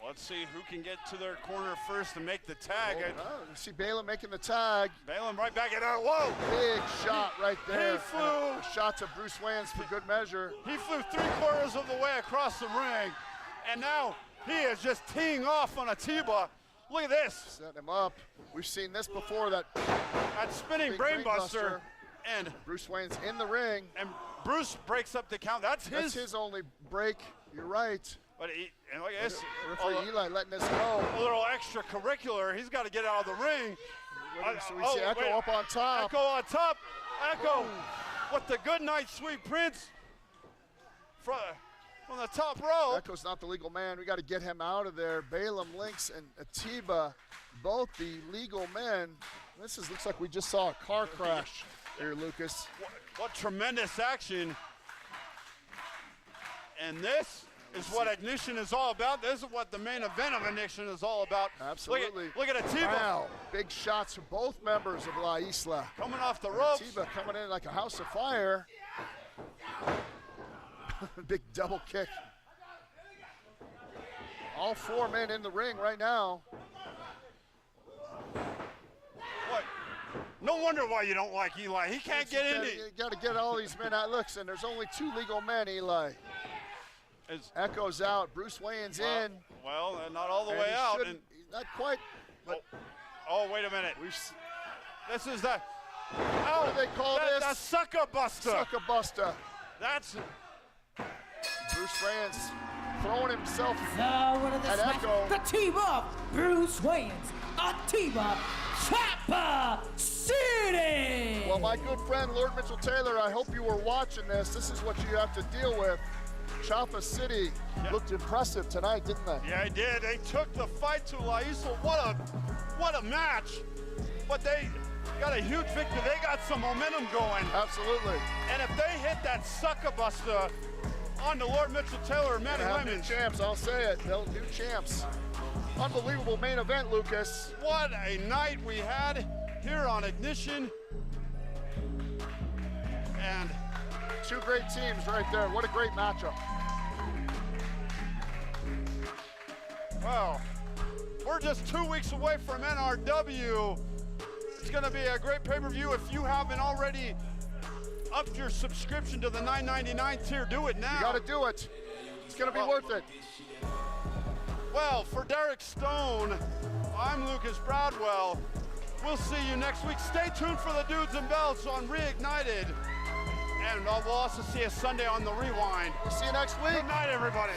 Let's see who can get to their corner first and make the tag. You see Balaam making the tag. Balaam right back at it. Whoa! Big shot right there. He flew. Shots of Bruce Wayne's for good measure. He flew 3/4 of the way across the ring, and now he is just teeing off on a T-bar. Look at this. Setting him up. We've seen this before, that spinning brainbuster. And Bruce Wayne's in the ring. And Bruce breaks up the count. That's his only break. You're right. But and look at this. Referee Eli letting this go. A little extracurricular. He's got to get out of the ring. So we see Echo up on top. Echo on top. Echo with the good night, sweet prince from the top row. Echo's not the legal man. We got to get him out of there. Balaam, Lynx, and Atiba, both the legal men. Looks like we just saw a car crash here, Lucas. What tremendous action. And this is what Ignition is all about. This is what the main event of Ignition is all about. Absolutely. Look at Atiba. Wow, big shots from both members of La Isla. Coming off the ropes. Atiba coming in like a house of fire. Big double kick. All four men in the ring right now. What? No wonder why you don't like Eli. He can't get into it. You got to get all these men out. Listen, there's only two legal men, Eli. Echo's out. Bruce Wayne's in. Well, not all the way out. And not quite. But wait a minute. This is the. What do they call this? The sucker buster. Sucker buster. That's. Bruce Wayne's throwing himself at Echo. The team of Bruce Wayne's Atiba Chopper City. Well, my good friend Lord Mitchell Taylor, I hope you were watching this. This is what you have to deal with. Chopper City looked impressive tonight, didn't they? Yeah, they did. They took the fight to La Isla. What a match. But they got a huge victory. They got some momentum going. Absolutely. And if they hit that sucker buster on the Lord Mitchell Taylor and Manny Lemons. Champs, I'll say it. They'll do champs. Unbelievable main event, Lucas. What a night we had here on Ignition. And two great teams right there. What a great matchup. Well, we're just 2 weeks away from NRW. It's going to be a great pay-per-view. If you haven't already upped your subscription to the $9.99 tier, do it now. You got to do it. It's going to be worth it. Well, for Derek Stone, I'm Lucas Bradwell. We'll see you next week. Stay tuned for the Dudes and Belts on Reignited. And we'll also see you Sunday on the Rewind. We'll see you next week. Good night, everybody.